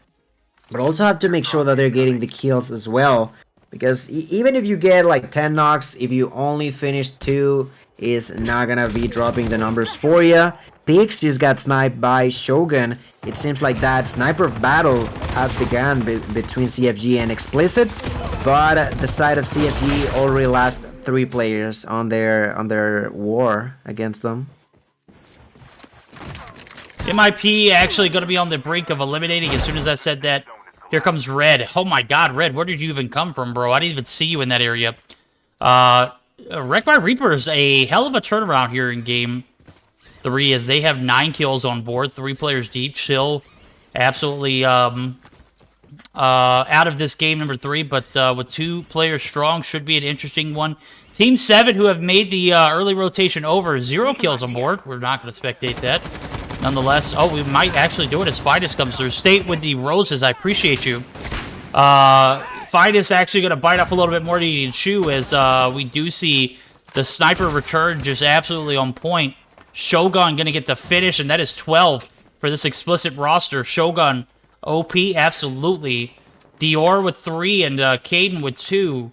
[SPEAKER 3] But also have to make sure that they're getting the kills as well. Because even if you get like 10 knocks, if you only finish 2, is not gonna be dropping the numbers for you. Pix just got sniped by Shogun. It seems like that sniper battle has begun between CFG and Explicit, but the side of CFG already lost 3 players on their war against them.
[SPEAKER 2] MIP actually going to be on the brink of eliminating as soon as I said that. Here comes Red. Oh my god, Red, where did you even come from, bro? I didn't even see you in that area. Wreck by Reapers, a hell of a turnaround here in game 3 as they have 9 kills on board, 3 players deep. Chill absolutely out of this game number 3, but with 2 players strong, should be an interesting one. Team 7, who have made the early rotation over, 0 kills on board. We're not going to spectate that. Nonetheless, oh, we might actually do it as Fidus comes through. State with the roses, I appreciate you. Fidus actually going to bite off a little bit more than he can chew as we do see the sniper return just absolutely on point. Shogun going to get the finish, and that is 12 for this Explicit roster. Shogun, OP, absolutely. Dior with 3 and Caden with 2.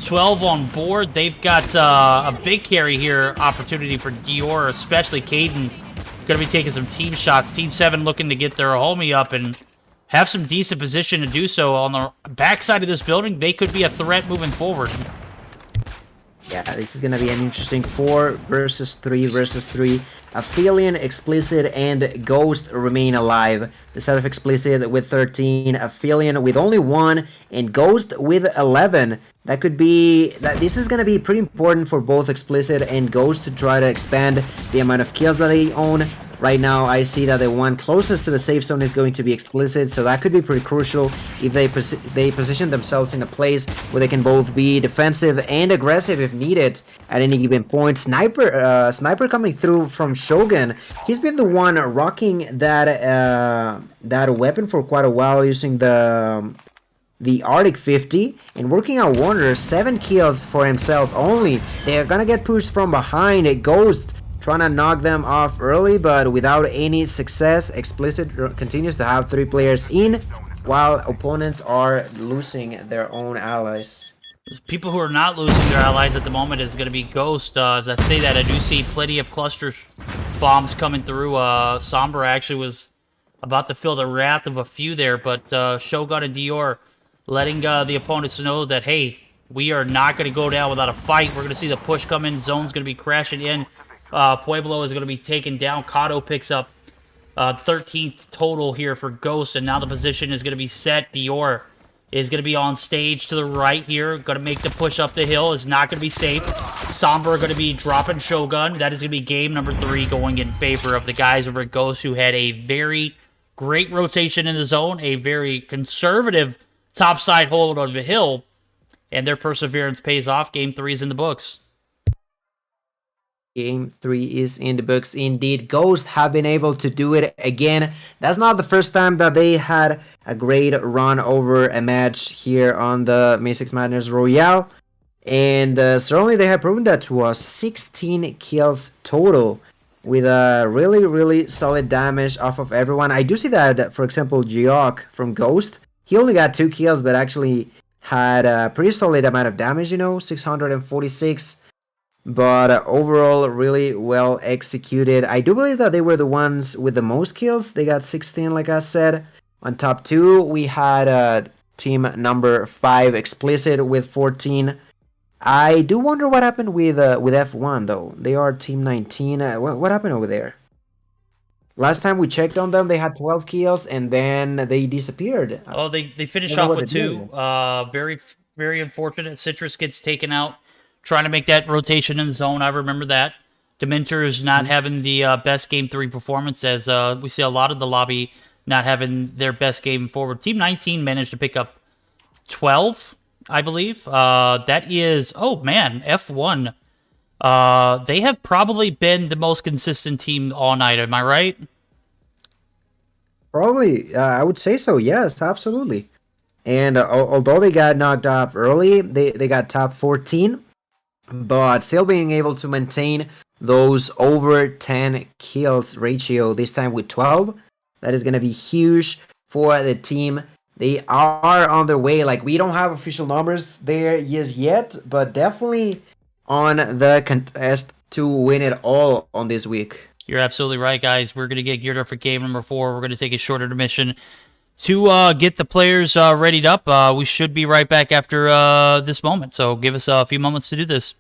[SPEAKER 2] 12 on board. They've got a big carry here opportunity for Dior, especially Caden. Going to be taking some team shots. Team 7 looking to get their homie up and have some decent position to do so. On the backside of this building, they could be a threat moving forward.
[SPEAKER 3] Yeah, this is going to be an interesting 4 versus 3 versus 3. Aphelion, Explicit, and Ghost remain alive. The set of Explicit with 13, Aphelion with only 1, and Ghost with 11. That could be... This is going to be pretty important for both Explicit and Ghost to try to expand the amount of kills that they own. Right now, I see that the one closest to the safe zone is going to be Explicit, so that could be pretty crucial if they position themselves in a place where they can both be defensive and aggressive if needed at any given point. Sniper coming through from Shogun. He's been the one rocking that weapon for quite a while, using the Arctic 50 and working out wonders. 7 kills for himself only. They're gonna get pushed from behind. A Ghost trying to knock them off early, but without any success. Explicit continues to have 3 players in, while opponents are losing their own allies.
[SPEAKER 2] People who are not losing their allies at the moment is going to be Ghost. As I say that, I do see plenty of cluster bombs coming through. Sombra actually was about to feel the wrath of a few there, but Shogun and Dior letting the opponents know that, hey, we are not going to go down without a fight. We're going to see the push come in. Zone's going to be crashing in. Pueblo is going to be taken down. Kato picks up 13th total here for Ghost, and now the position is going to be set. Dior is going to be on stage to the right here. Going to make the push up the hill. Is not going to be safe. Sombra going to be dropping Shogun. That is going to be game number 3 going in favor of the guys over at Ghost, who had a very great rotation in the zone, a very conservative topside hold on the hill, and their perseverance pays off. Game 3 is in the books.
[SPEAKER 3] Game 3 is in the books indeed. Ghost have been able to do it again. That's not the first time that they had a great run over a match here on the Meseeks Madness Royale. And certainly they have proven that to us. 16 kills total with a really solid damage off of everyone. I do see that, for example, Geok from Ghost, he only got 2 kills, but actually had a pretty solid amount of damage, you know, 646. But overall, really well executed. I do believe that they were the ones with the most kills. They got 16, like I said. On top 2, we had team number 5 Explicit with 14. I do wonder what happened with F1 though. They are team 19. What happened over there? Last time we checked on them, they had 12 kills and then they disappeared.
[SPEAKER 2] Oh, they finished off with 2. Very, very unfortunate. Citrus gets taken out, trying to make that rotation in the zone. I remember that. Dementor is not having the best Game 3 performance, as we see a lot of the lobby not having their best game forward. Team 19 managed to pick up 12, I believe. That is, oh man, F1. They have probably been the most consistent team all night, am I right?
[SPEAKER 3] Probably, I would say so, yes, absolutely. And although they got knocked off early, they got top 14, but still being able to maintain those over 10 kills ratio, this time with 12. That is going to be huge for the team. They are on their way. Like, we don't have official numbers there yet, but definitely on the contest to win it all on this week.
[SPEAKER 2] You're absolutely right, guys. We're going to get geared up for game number 4. We're going to take a short intermission to get the players readied up. We should be right back after this moment, so give us a few moments to do this.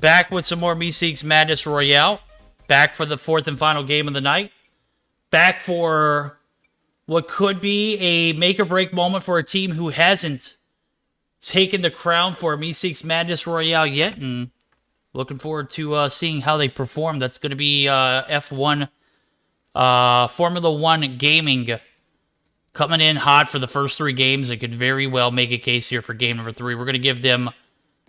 [SPEAKER 2] Back with some more Meseeks Madness Royale. Back for the 4th and final game of the night. Back for what could be a make-or-break moment for a team who hasn't taken the crown for Meseeks Madness Royale yet. And looking forward to seeing how they perform. That's going to be F1 Formula 1 Gaming coming in hot for the first 3 games. It could very well make a case here for game number 3. We're going to give them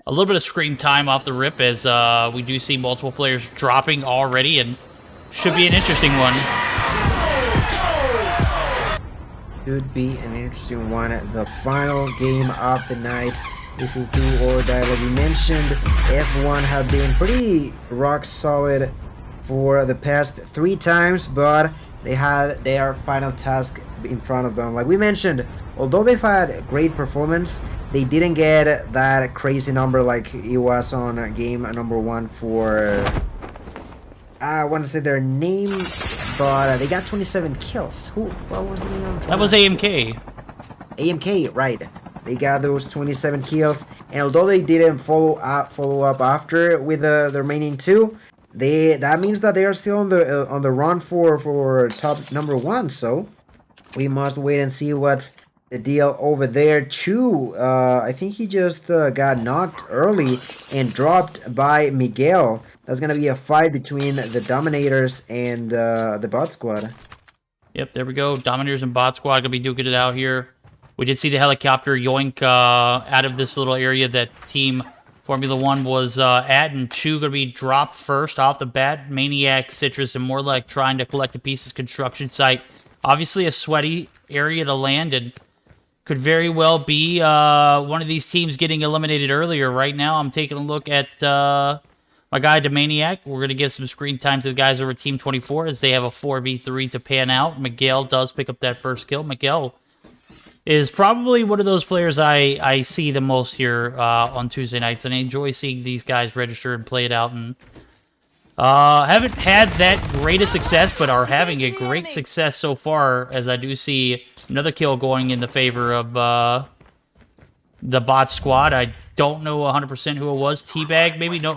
[SPEAKER 2] a little bit of screen time off the rip as we do see multiple players dropping already, and should be an interesting one.
[SPEAKER 3] Should be an interesting one. The final game of the night. This is do or die. Like we mentioned, F1 have been pretty rock solid for the past 3 times, but they had their final task in front of them. Like we mentioned, although they've had great performance, they didn't get that crazy number like it was on game number 1 for I want to say their name, but they got 27 kills. What was the name?
[SPEAKER 2] That was AMK.
[SPEAKER 3] AMK, right? They got those 27 kills, and although they didn't follow up after with the remaining 2, that means that they are still on the run for top number 1. So we must wait and see what's the deal over there. Chu, I think he just got knocked early and dropped by Miguel. That's gonna be a fight between the Dominators and the Bot Squad.
[SPEAKER 2] Yep, there we go. Dominators and Bot Squad gonna be duking it out here. We did see the helicopter yoink out of this little area that Team Formula 1 was at, and Chu gonna be dropped first off the bat. Maniac, Citrus, and more like trying to collect the pieces. Construction site, obviously a sweaty area to land, and could very well be one of these teams getting eliminated earlier. Right now, I'm taking a look at my guy, Demaniac. We're going to give some screen time to the guys over Team 24 as they have a 4v3 to pan out. Miguel does pick up that first kill. Miguel is probably one of those players I see the most here on Tuesday nights, and I enjoy seeing these guys register and play it out. And haven't had that greatest success, but are having a great success so far, as I do see another kill going in the favor of the Bot Squad. I don't know 100% who it was. Teabag, maybe? No,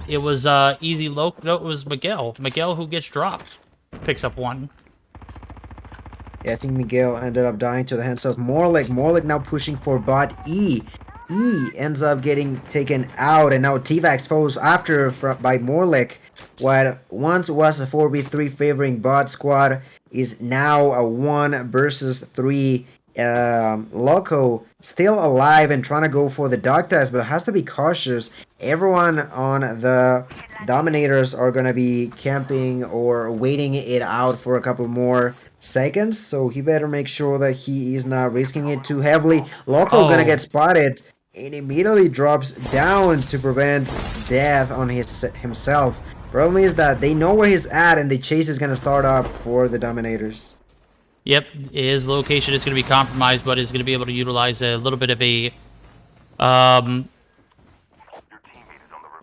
[SPEAKER 2] it was Easy Loc. No, it was Miguel. Miguel who gets dropped. Picks up 1.
[SPEAKER 3] Yeah, I think Miguel ended up dying to the hands of Morlik. Morlik now pushing for Bot E. E ends up getting taken out, and now T-Vax follows after by Morlik. What once was a 4v3 favoring Bot Squad is now a 1 versus 3. Loco still alive and trying to go for the dog tags, but has to be cautious. Everyone on the Dominators are going to be camping or waiting it out for a couple more seconds, so he better make sure that he is not risking it too heavily. Loco gonna get spotted and immediately drops down to prevent death on himself. Problem is that they know where he's at, and the chase is gonna start up for the Dominators.
[SPEAKER 2] Yep, his location is going to be compromised, but is going to be able to utilize a little bit of a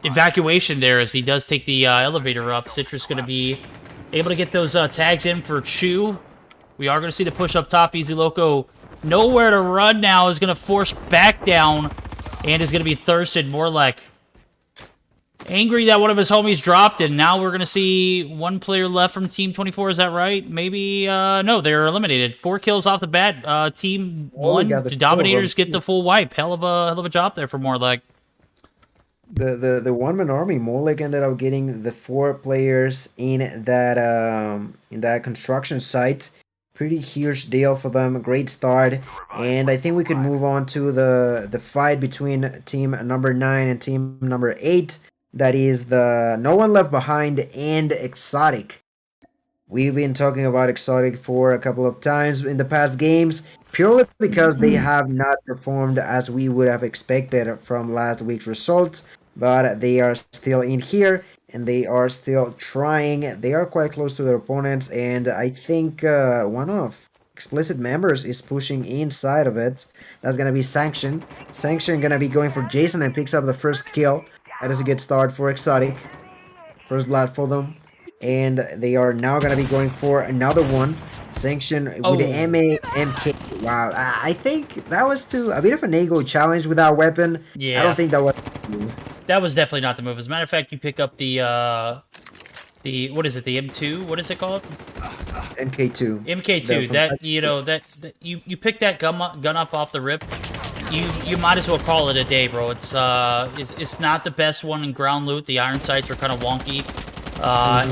[SPEAKER 2] evacuation there as he does take the elevator up. Citrus going to be able to get those tags in for Chu. We are going to see the push up top. Easy Loco nowhere to run now, is going to force back down and is going to be thirsted. More like angry that one of his homies dropped, and now we're going to see 1 player left from Team 24. Is that right? Maybe, no, they're eliminated. 4 kills off the bat. Team 1, the Dominators get the full wipe. Hell of a job there for Morlik.
[SPEAKER 3] The one-man army, Morlik ended up getting the 4 players in that construction site. Pretty huge deal for them. Great start, and I think we could move on to the fight between team number 9 and team number 8. That is the No One Left Behind and Exotic. We've been talking about Exotic for a couple of times in the past games, purely because they have not performed as we would have expected from last week's results, but they are still in here, and they are still trying. They are quite close to their opponents, and I think one of Explicit members is pushing inside of it. That's going to be Sanction. Sanction going to be going for Jason and picks up the first kill. That is a good start for Exotic. First blood for them. And they are now going to be going for another one. Sanction with the MK. Wow. I think that was a bit of an ego challenge with our weapon.
[SPEAKER 2] Yeah.
[SPEAKER 3] I don't think that was...
[SPEAKER 2] That was definitely not the move. As a matter of fact, you pick up the what is it? The M2? What is it called?
[SPEAKER 3] MK2.
[SPEAKER 2] MK2. That you know that you pick that gun up off the rip. You might as well call it a day, bro. It's not the best one in ground loot. The iron sights are kind of wonky,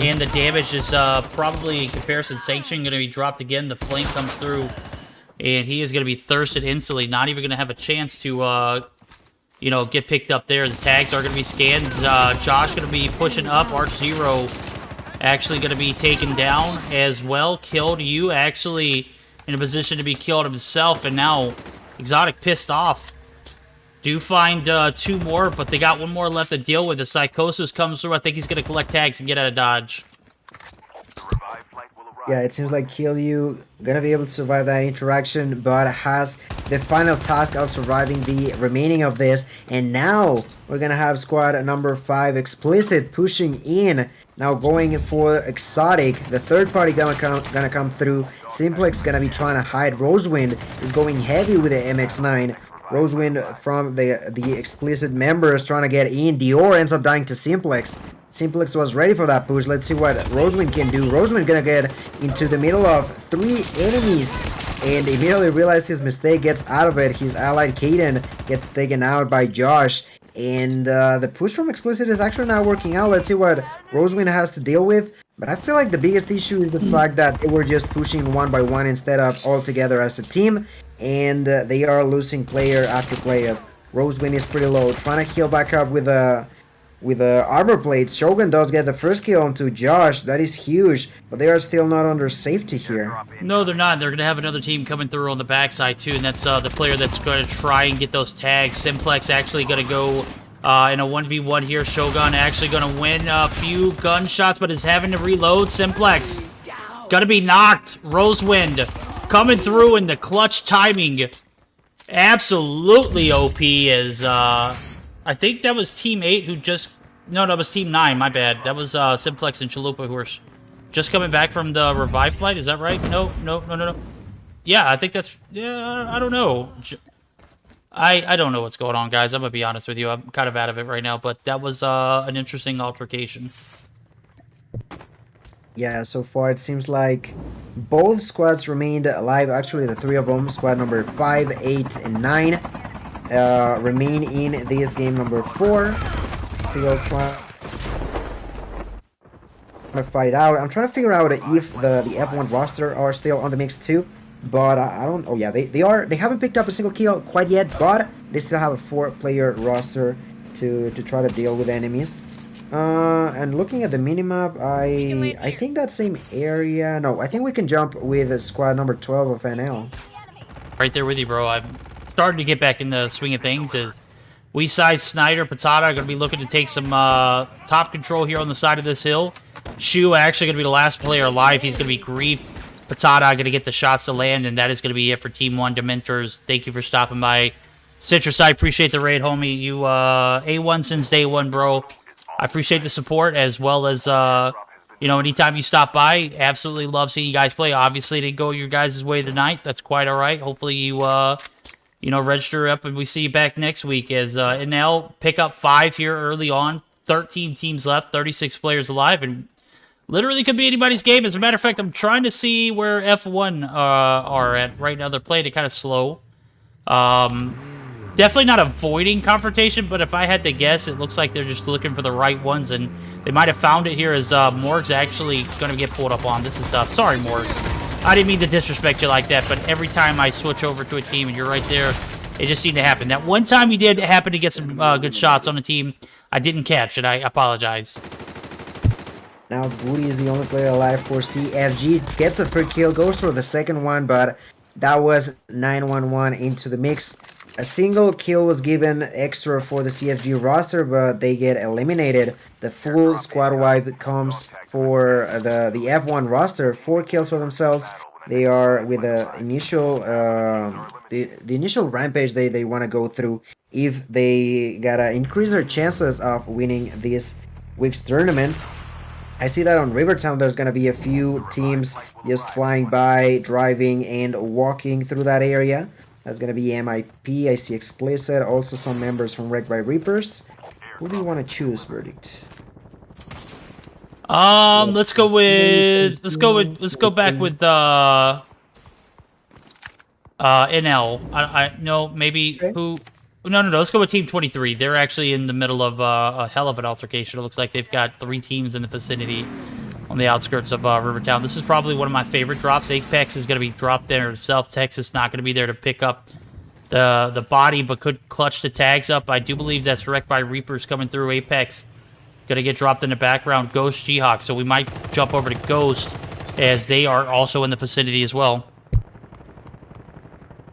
[SPEAKER 2] and the damage is probably in comparison sanction going to be dropped again. The flank comes through, and he is going to be thirsted instantly. Not even going to have a chance to you know, get picked up there. The tags are going to be scanned. Josh going to be pushing up. Arch Zero actually going to be taken down as well. Killed. You actually in a position to be killed himself, and now Exotic pissed off. Do find 2 more, but they got 1 more left to deal with. The Psychosis comes through. I think he's going to collect tags and get out of dodge.
[SPEAKER 3] Yeah, it seems like Killu gonna be able to survive that interaction, but has the final task of surviving the remaining of this. And now we're gonna have squad number 5 Explicit pushing in. Now going for Exotic. The third party gonna come through. Simplex gonna be trying to hide. Rosewind is going heavy with the MX9. Rosewind from the Explicit members trying to get in. Dior ends up dying to Simplex. Simplex was ready for that push. Let's see what Rosewind can do. Rosewind gonna get into the middle of 3 enemies and immediately realized his mistake, gets out of it. His ally Kaden gets taken out by Josh. And the push from Explicit is actually not working out. Let's see what Rosewind has to deal with. But I feel like the biggest issue is the fact that they were just pushing one by one instead of all together as a team. And they are losing player after player. Rosewind is pretty low. Trying to heal back up with armor plates. Shogun does get the first kill onto Josh. That is huge, but they are still not under safety here.
[SPEAKER 2] No, they're not. They're going to have another team coming through on the backside, too, and that's the player that's going to try and get those tags. Simplex actually going to go in a 1v1 here. Shogun actually going to win a few gunshots, but is having to reload. Simplex going to be knocked. Rosewind coming through in the clutch timing. Absolutely OP is... I think that was Team 8 who just... No, that was Team 9, my bad. That was Simplex and Chalupa who were just coming back from the revive flight. Is that right? No. Yeah, I think that's... Yeah, I don't know. I don't know what's going on, guys. I'm going to be honest with you. I'm kind of out of it right now, but that was an interesting altercation.
[SPEAKER 3] Yeah, so far it seems like both squads remained alive. Actually, the 3 of them, squad number 5, 8, and 9... remain in this game number 4. Still trying to fight out. I'm trying to figure out if the F1 roster are still on the mix too, but I don't. Oh yeah, they haven't picked up a single kill quite yet, but they still have a 4-player roster to try to deal with enemies. And looking at the minimap, I think that same area. No, I think we can jump with squad number 12 of NL.
[SPEAKER 2] Right there with you, bro. I'm starting to get back in the swing of things. As we side Snyder, Patata are going to be looking to take some top control here on the side of this hill. Shu actually going to be the last player alive. He's going to be griefed. Patata going to get the shots to land, and that is going to be it for Team 1 Dementors. Thank you for stopping by. Citrus, I appreciate the raid, homie. You A1 since day 1, bro. I appreciate the support, as well as, you know, anytime you stop by, absolutely love seeing you guys play. Obviously, it didn't go your guys' way tonight. That's quite all right. Hopefully you, you know, register up and we see you back next week as NL pick up 5 here early on. 13 teams left, 36 players alive, and literally could be anybody's game. As a matter of fact, I'm trying to see where F1 are at right now. They're playing it kind of slow. Definitely not avoiding confrontation, but if I had to guess, it looks like they're just looking for the right ones, and they might have found it here as Morg's actually going to get pulled up on. This is sorry, Morgs. I didn't mean to disrespect you like that, but every time I switch over to a team and you're right there, it just seemed to happen. That one time you did happen to get some good shots on the team, I didn't catch it. I apologize.
[SPEAKER 3] Now Booty is the only player alive for CFG. Gets the first kill, goes for the second one, but that was 911 into the mix. A single kill was given extra for the CFG roster, but they get eliminated. The full squad wipe comes for the F1 roster. 4 kills for themselves. They are with the initial the initial rampage they want to go through if they gotta increase their chances of winning this week's tournament. I see that on Rivertown there's gonna be a few teams just flying by, driving, and walking through that area. That's gonna be MIP. I see Explicit, also some members from Wrecked by Reapers. Who do you want to choose, Verdict?
[SPEAKER 2] Let's go back with NL. No, maybe
[SPEAKER 3] Okay.
[SPEAKER 2] who? No. Let's go with Team 23. They're actually in the middle of a hell of an altercation. It looks like they've got 3 teams in the vicinity on the outskirts of Rivertown. This is probably one of my favorite drops. Apex is going to be dropped there. South Texas not going to be there to pick up the body, but could clutch the tags up. I do believe that's Wrecked by Reapers coming through. Apex going to get dropped in the background. Ghost, G-Hawk. So we might jump over to Ghost, as they are also in the vicinity as well.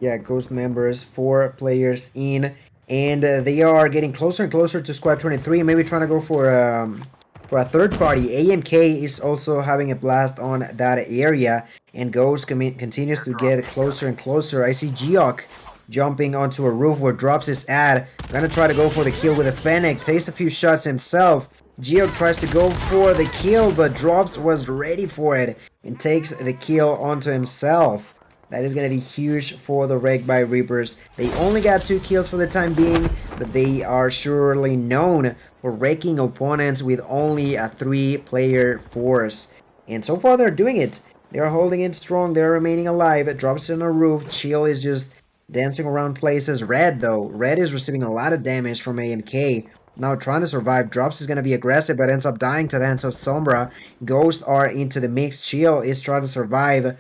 [SPEAKER 3] Yeah, Ghost members, 4 players in, and they are getting closer and closer to Squad 23. Maybe trying to go for a third party. AMK is also having a blast on that area, and Ghost continues to get closer and closer. I see Geok jumping onto a roof where Drops is at. Gonna try to go for the kill with a Fennec. Takes a few shots himself. Geok tries to go for the kill, but Drops was ready for it and takes the kill onto himself. That is going to be huge for the Wrecked by Reapers. They only got 2 kills for the time being, but they are surely known for wrecking opponents with only a 3-player force. And so far they're doing it. They're holding it strong. They're remaining alive. It drops on a roof. Chill is just dancing around places. Red, though. Red is receiving a lot of damage from AMK. Now trying to survive. Drops is going to be aggressive, but ends up dying to the hands of Sombra. Ghosts are into the mix. Chill is trying to survive.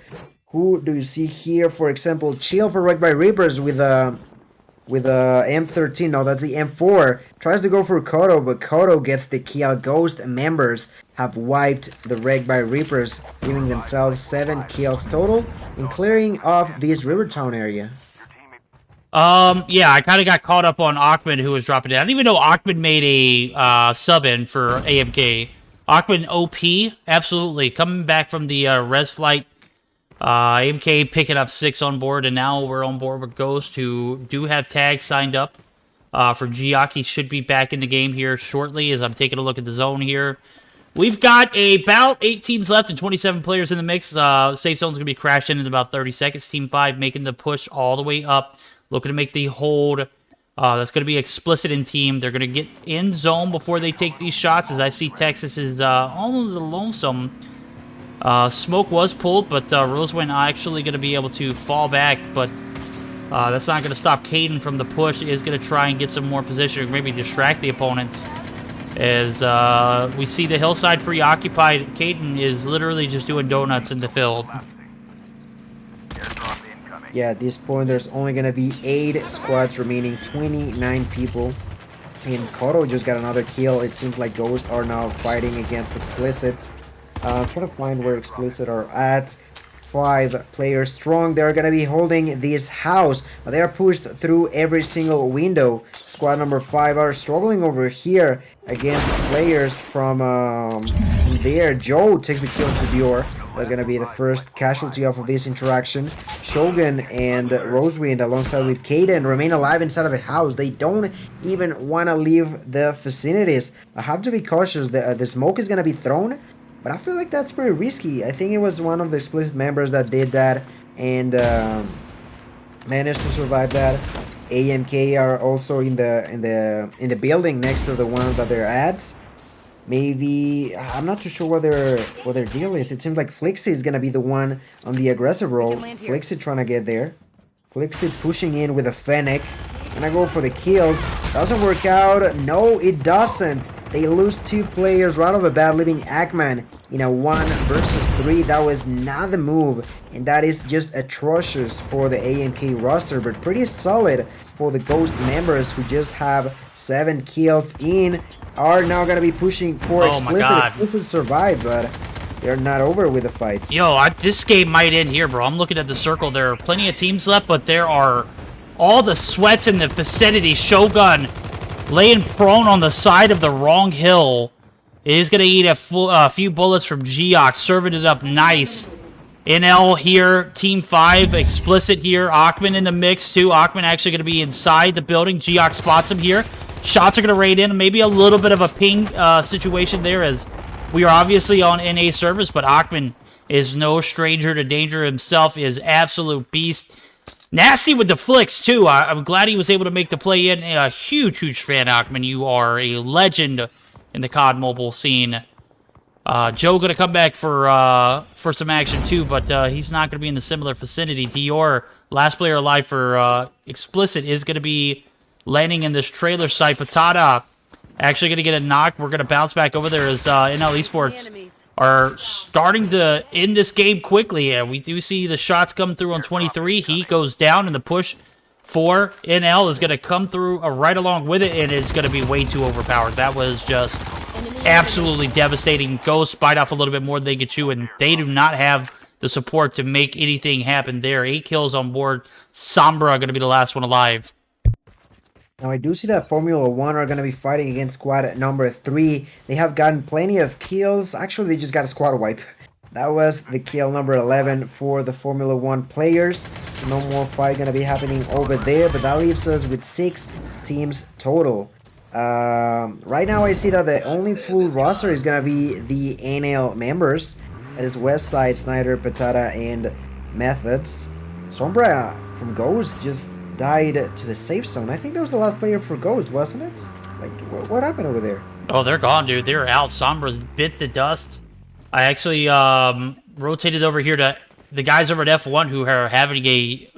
[SPEAKER 3] Who do you see here? For example, Chill for Wrecked by Reapers with a M13. No, that's the M4. Tries to go for Kodo, but Kodo gets the kill. Ghost members have wiped the Wrecked by Reapers, giving themselves 7 kills total and clearing off this Rivertown area.
[SPEAKER 2] Yeah, I kind of got caught up on Achman, who was dropping down. I didn't even know Achman made a sub-in for AMK. Achman OP, absolutely. Coming back from the res flight. AMK picking up 6 on board, and now we're on board with Ghost, who do have tags signed up for Geok. He should be back in the game here shortly, as I'm taking a look at the zone here. We've got about 8 teams left and 27 players in the mix. Safe zone's going to be crashing in about 30 seconds. Team 5 making the push all the way up, looking to make the hold. That's going to be explicit in team. They're going to get in zone before they take these shots, as I see Texas is almost lonesome. Smoke was pulled, but Rosewind actually going to be able to fall back, but that's not going to stop Caden from the push. He is going to try and get some more position, or maybe distract the opponents, as we see the hillside preoccupied. Caden is literally just doing donuts in the field.
[SPEAKER 3] Yeah, at this point, there's only going to be 8 squads remaining, 29 people. And Kodo just got another kill. It seems like Ghosts are now fighting against Explicit. Trying to find where Explicit are at. 5 players strong. They're going to be holding this house. They are pushed through every single window. Squad number 5 are struggling over here against players from there. Joe takes the kill to Dior. That's going to be the first casualty off of this interaction. Shogun and Rosewind alongside with Caden remain alive inside of the house. They don't even want to leave the vicinities. I have to be cautious. The smoke is going to be thrown, but I feel like that's pretty risky. I think it was one of the Explicit members that did that and managed to survive that. AMK are also in the building next to the one that they're at. Maybe I'm not too sure what their deal is. It seems like Flixie is gonna be the one on the aggressive role. Flixie trying to get there. Flixie pushing in with a Fennec. Gonna go for the kills. Doesn't work out. No, it doesn't. They lose 2 players right off the bat, leaving Ackman in a 1 versus 3. That was not the move, and that is just atrocious for the AMK roster, but pretty solid for the Ghost members, who just have 7 kills in. Are now going to be pushing for Explicit. Explicit survived, but they're not over with the fights.
[SPEAKER 2] Yo, this game might end here, bro. I'm looking at the circle. There are plenty of teams left, but there are all the sweats in the vicinity. Shogun laying prone on the side of the wrong hill is going to eat a few bullets from Geok, serving it up nice. NL here, Team 5, Explicit here. Achman in the mix, too. Achman actually going to be inside the building. Geok spots him here. Shots are going to raid in. Maybe a little bit of a ping situation there, as we are obviously on NA service, but Achman is no stranger to danger himself. He is absolute beast. Nasty with the flicks, too. I'm glad he was able to make the play in. A huge, huge fan, Achman. You are a legend in the COD mobile scene. Joe going to come back for some action, too, but he's not going to be in the similar vicinity. Dior, last player alive for Explicit, is going to be landing in this trailer site. Patata actually going to get a knock. We're going to bounce back over there as NL Esports are starting to end this game quickly. Yeah, we do see the shots come through on 23. He goes down, and the push for NL is going to come through right along with it, and it's going to be way too overpowered. That was just absolutely devastating. Ghost bite off a little bit more than they get you, and they do not have the support to make anything happen there. 8 kills on board. Sombra going to be the last one alive.
[SPEAKER 3] Now, I do see that Formula 1 are going to be fighting against squad number 3. They have gotten plenty of kills. Actually, they just got a squad wipe. That was the kill number 11 for the Formula 1 players. So no more fight going to be happening over there. But that leaves us with 6 teams total. Right now, I see that the only full roster is going to be the NL members. That is Westside, Snyder, Patata, and Methods. Sombra from Ghost just died to the safe zone. I think that was the last player for Ghost, wasn't it? Like, what happened over there?
[SPEAKER 2] Oh, they're gone, dude. They're out. Sombra's bit the dust. I actually rotated over here to the guys over at F1 who are having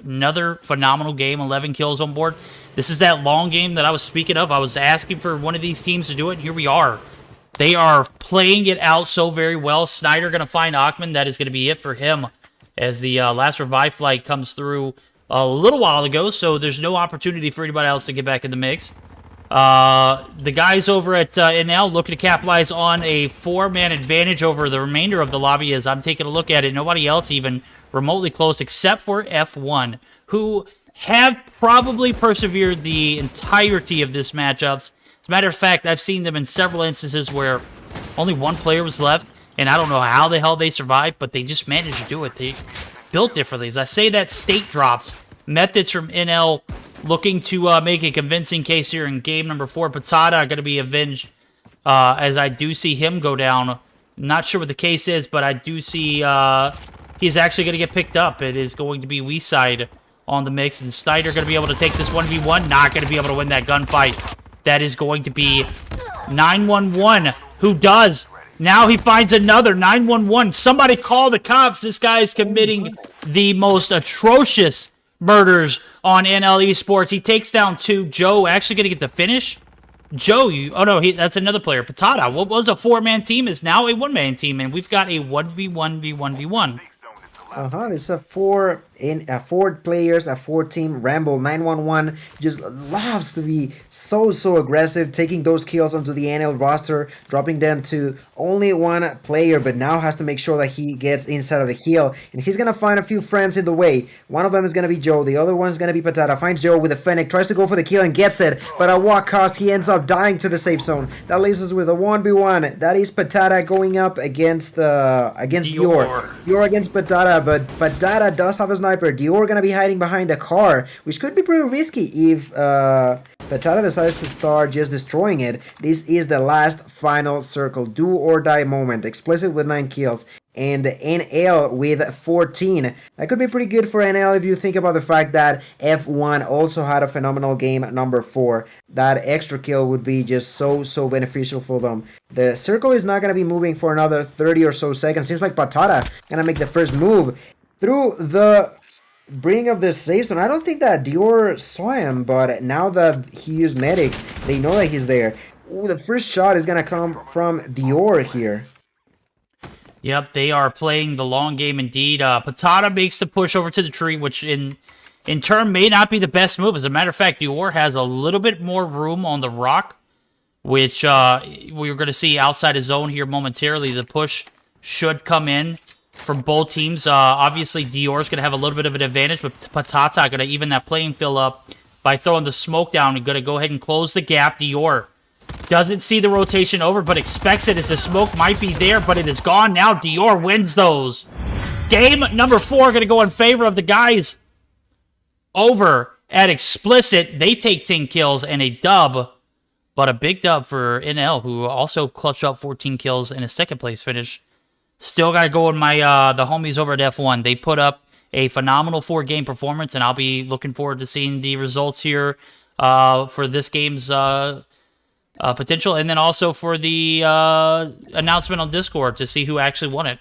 [SPEAKER 2] another phenomenal game, 11 kills on board. This is that long game that I was speaking of. I was asking for one of these teams to do it, and here we are. They are playing it out so very well. Snyder going to find Achman. That is going to be it for him as the last revive flight comes through a little while ago, so there's no opportunity for anybody else to get back in the mix. The guys over at NL looking to capitalize on a 4-man advantage over the remainder of the lobby as I'm taking a look at it. Nobody else even remotely close except for F1, who have probably persevered the entirety of this matchup. As a matter of fact, I've seen them in several instances where only one player was left, and I don't know how the hell they survived, but they just managed to do it. They built differently. As I say that, state drops. Methods from NL looking to make a convincing case here in game number 4. Patata going to be avenged as I do see him go down. Not sure what the case is, but I do see he's actually going to get picked up. It is going to be Weeside on the mix, and Snyder going to be able to take this 1v1. Not going to be able to win that gunfight. That is going to be 911, who does. Now he finds another 911. Somebody call the cops. This guy is committing the most atrocious murders on NL Esports. He takes down 2. Joe actually going to get the finish. Joe, oh no, that's another player. Patata, what was a 4-man team is now a 1-man team, and we've got a 1v1v1v1.
[SPEAKER 3] It's a 4 players, a 4-team Rambo 911 just loves to be so aggressive, taking those kills onto the NL roster, dropping them to only 1 player, but now has to make sure that he gets inside of the hill, and he's gonna find a few friends in the way. One of them is gonna be Joe, the other one's gonna be Patata. Finds Joe with a Fennec, tries to go for the kill and gets it, but at what cost? He ends up dying to the safe zone. That leaves us with a 1v1. That is Patata going up against Dior. Dior against Patata, but Patata does have a sniper. Dior gonna be hiding behind the car, which could be pretty risky if Patata decides to start just destroying it. This is the last final circle, do or die moment. Explicit with 9 kills and NL with 14. That could be pretty good for NL if you think about the fact that F1 also had a phenomenal game number 4. That extra kill would be just so beneficial for them. The circle is not gonna be moving for another 30 or so seconds. Seems like Patata gonna make the first move through the brink of the safe zone. I don't think that Dior saw him, but now that he used medic, they know that he's there. Ooh, the first shot is gonna come from Dior here.
[SPEAKER 2] Yep, they are playing the long game indeed. Patata makes the push over to the tree, which in turn may not be the best move. As a matter of fact, Dior has a little bit more room on the rock, which we're going to see outside his zone here momentarily. The push should come in from both teams. Obviously, Dior's going to have a little bit of an advantage, but Patata going to even that playing field up by throwing the smoke down and going to go ahead and close the gap. Dior doesn't see the rotation over, but expects it as the smoke might be there, but it is gone now. Dior wins those. Game number 4 going to go in favor of the guys over at Explicit. They take 10 kills and a dub, but a big dub for NL, who also clutched up 14 kills in a second place finish. Still got to go with my the homies over at F1. They put up a phenomenal 4-game performance, and I'll be looking forward to seeing the results here for this game's potential, and then also for the announcement on Discord to see who actually won it.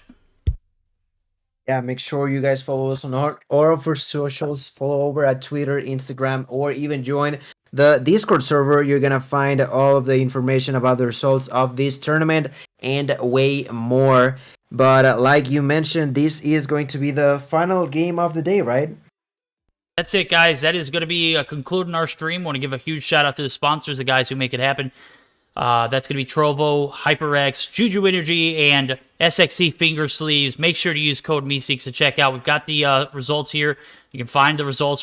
[SPEAKER 3] Yeah, make sure you guys follow us on all of our socials. Follow over at Twitter, Instagram, or even join the Discord server. You're gonna find all of the information about the results of this tournament and way more. But like you mentioned, this is going to be the final game of the day, right?
[SPEAKER 2] That's it, guys. That is going to be concluding our stream. I want to give a huge shout out to the sponsors, the guys who make it happen. That's going to be Trovo, HyperX, JuJu Energy, and SXC Finger Sleeves. Make sure to use code Meseeks to check out. We've got the results here. You can find the results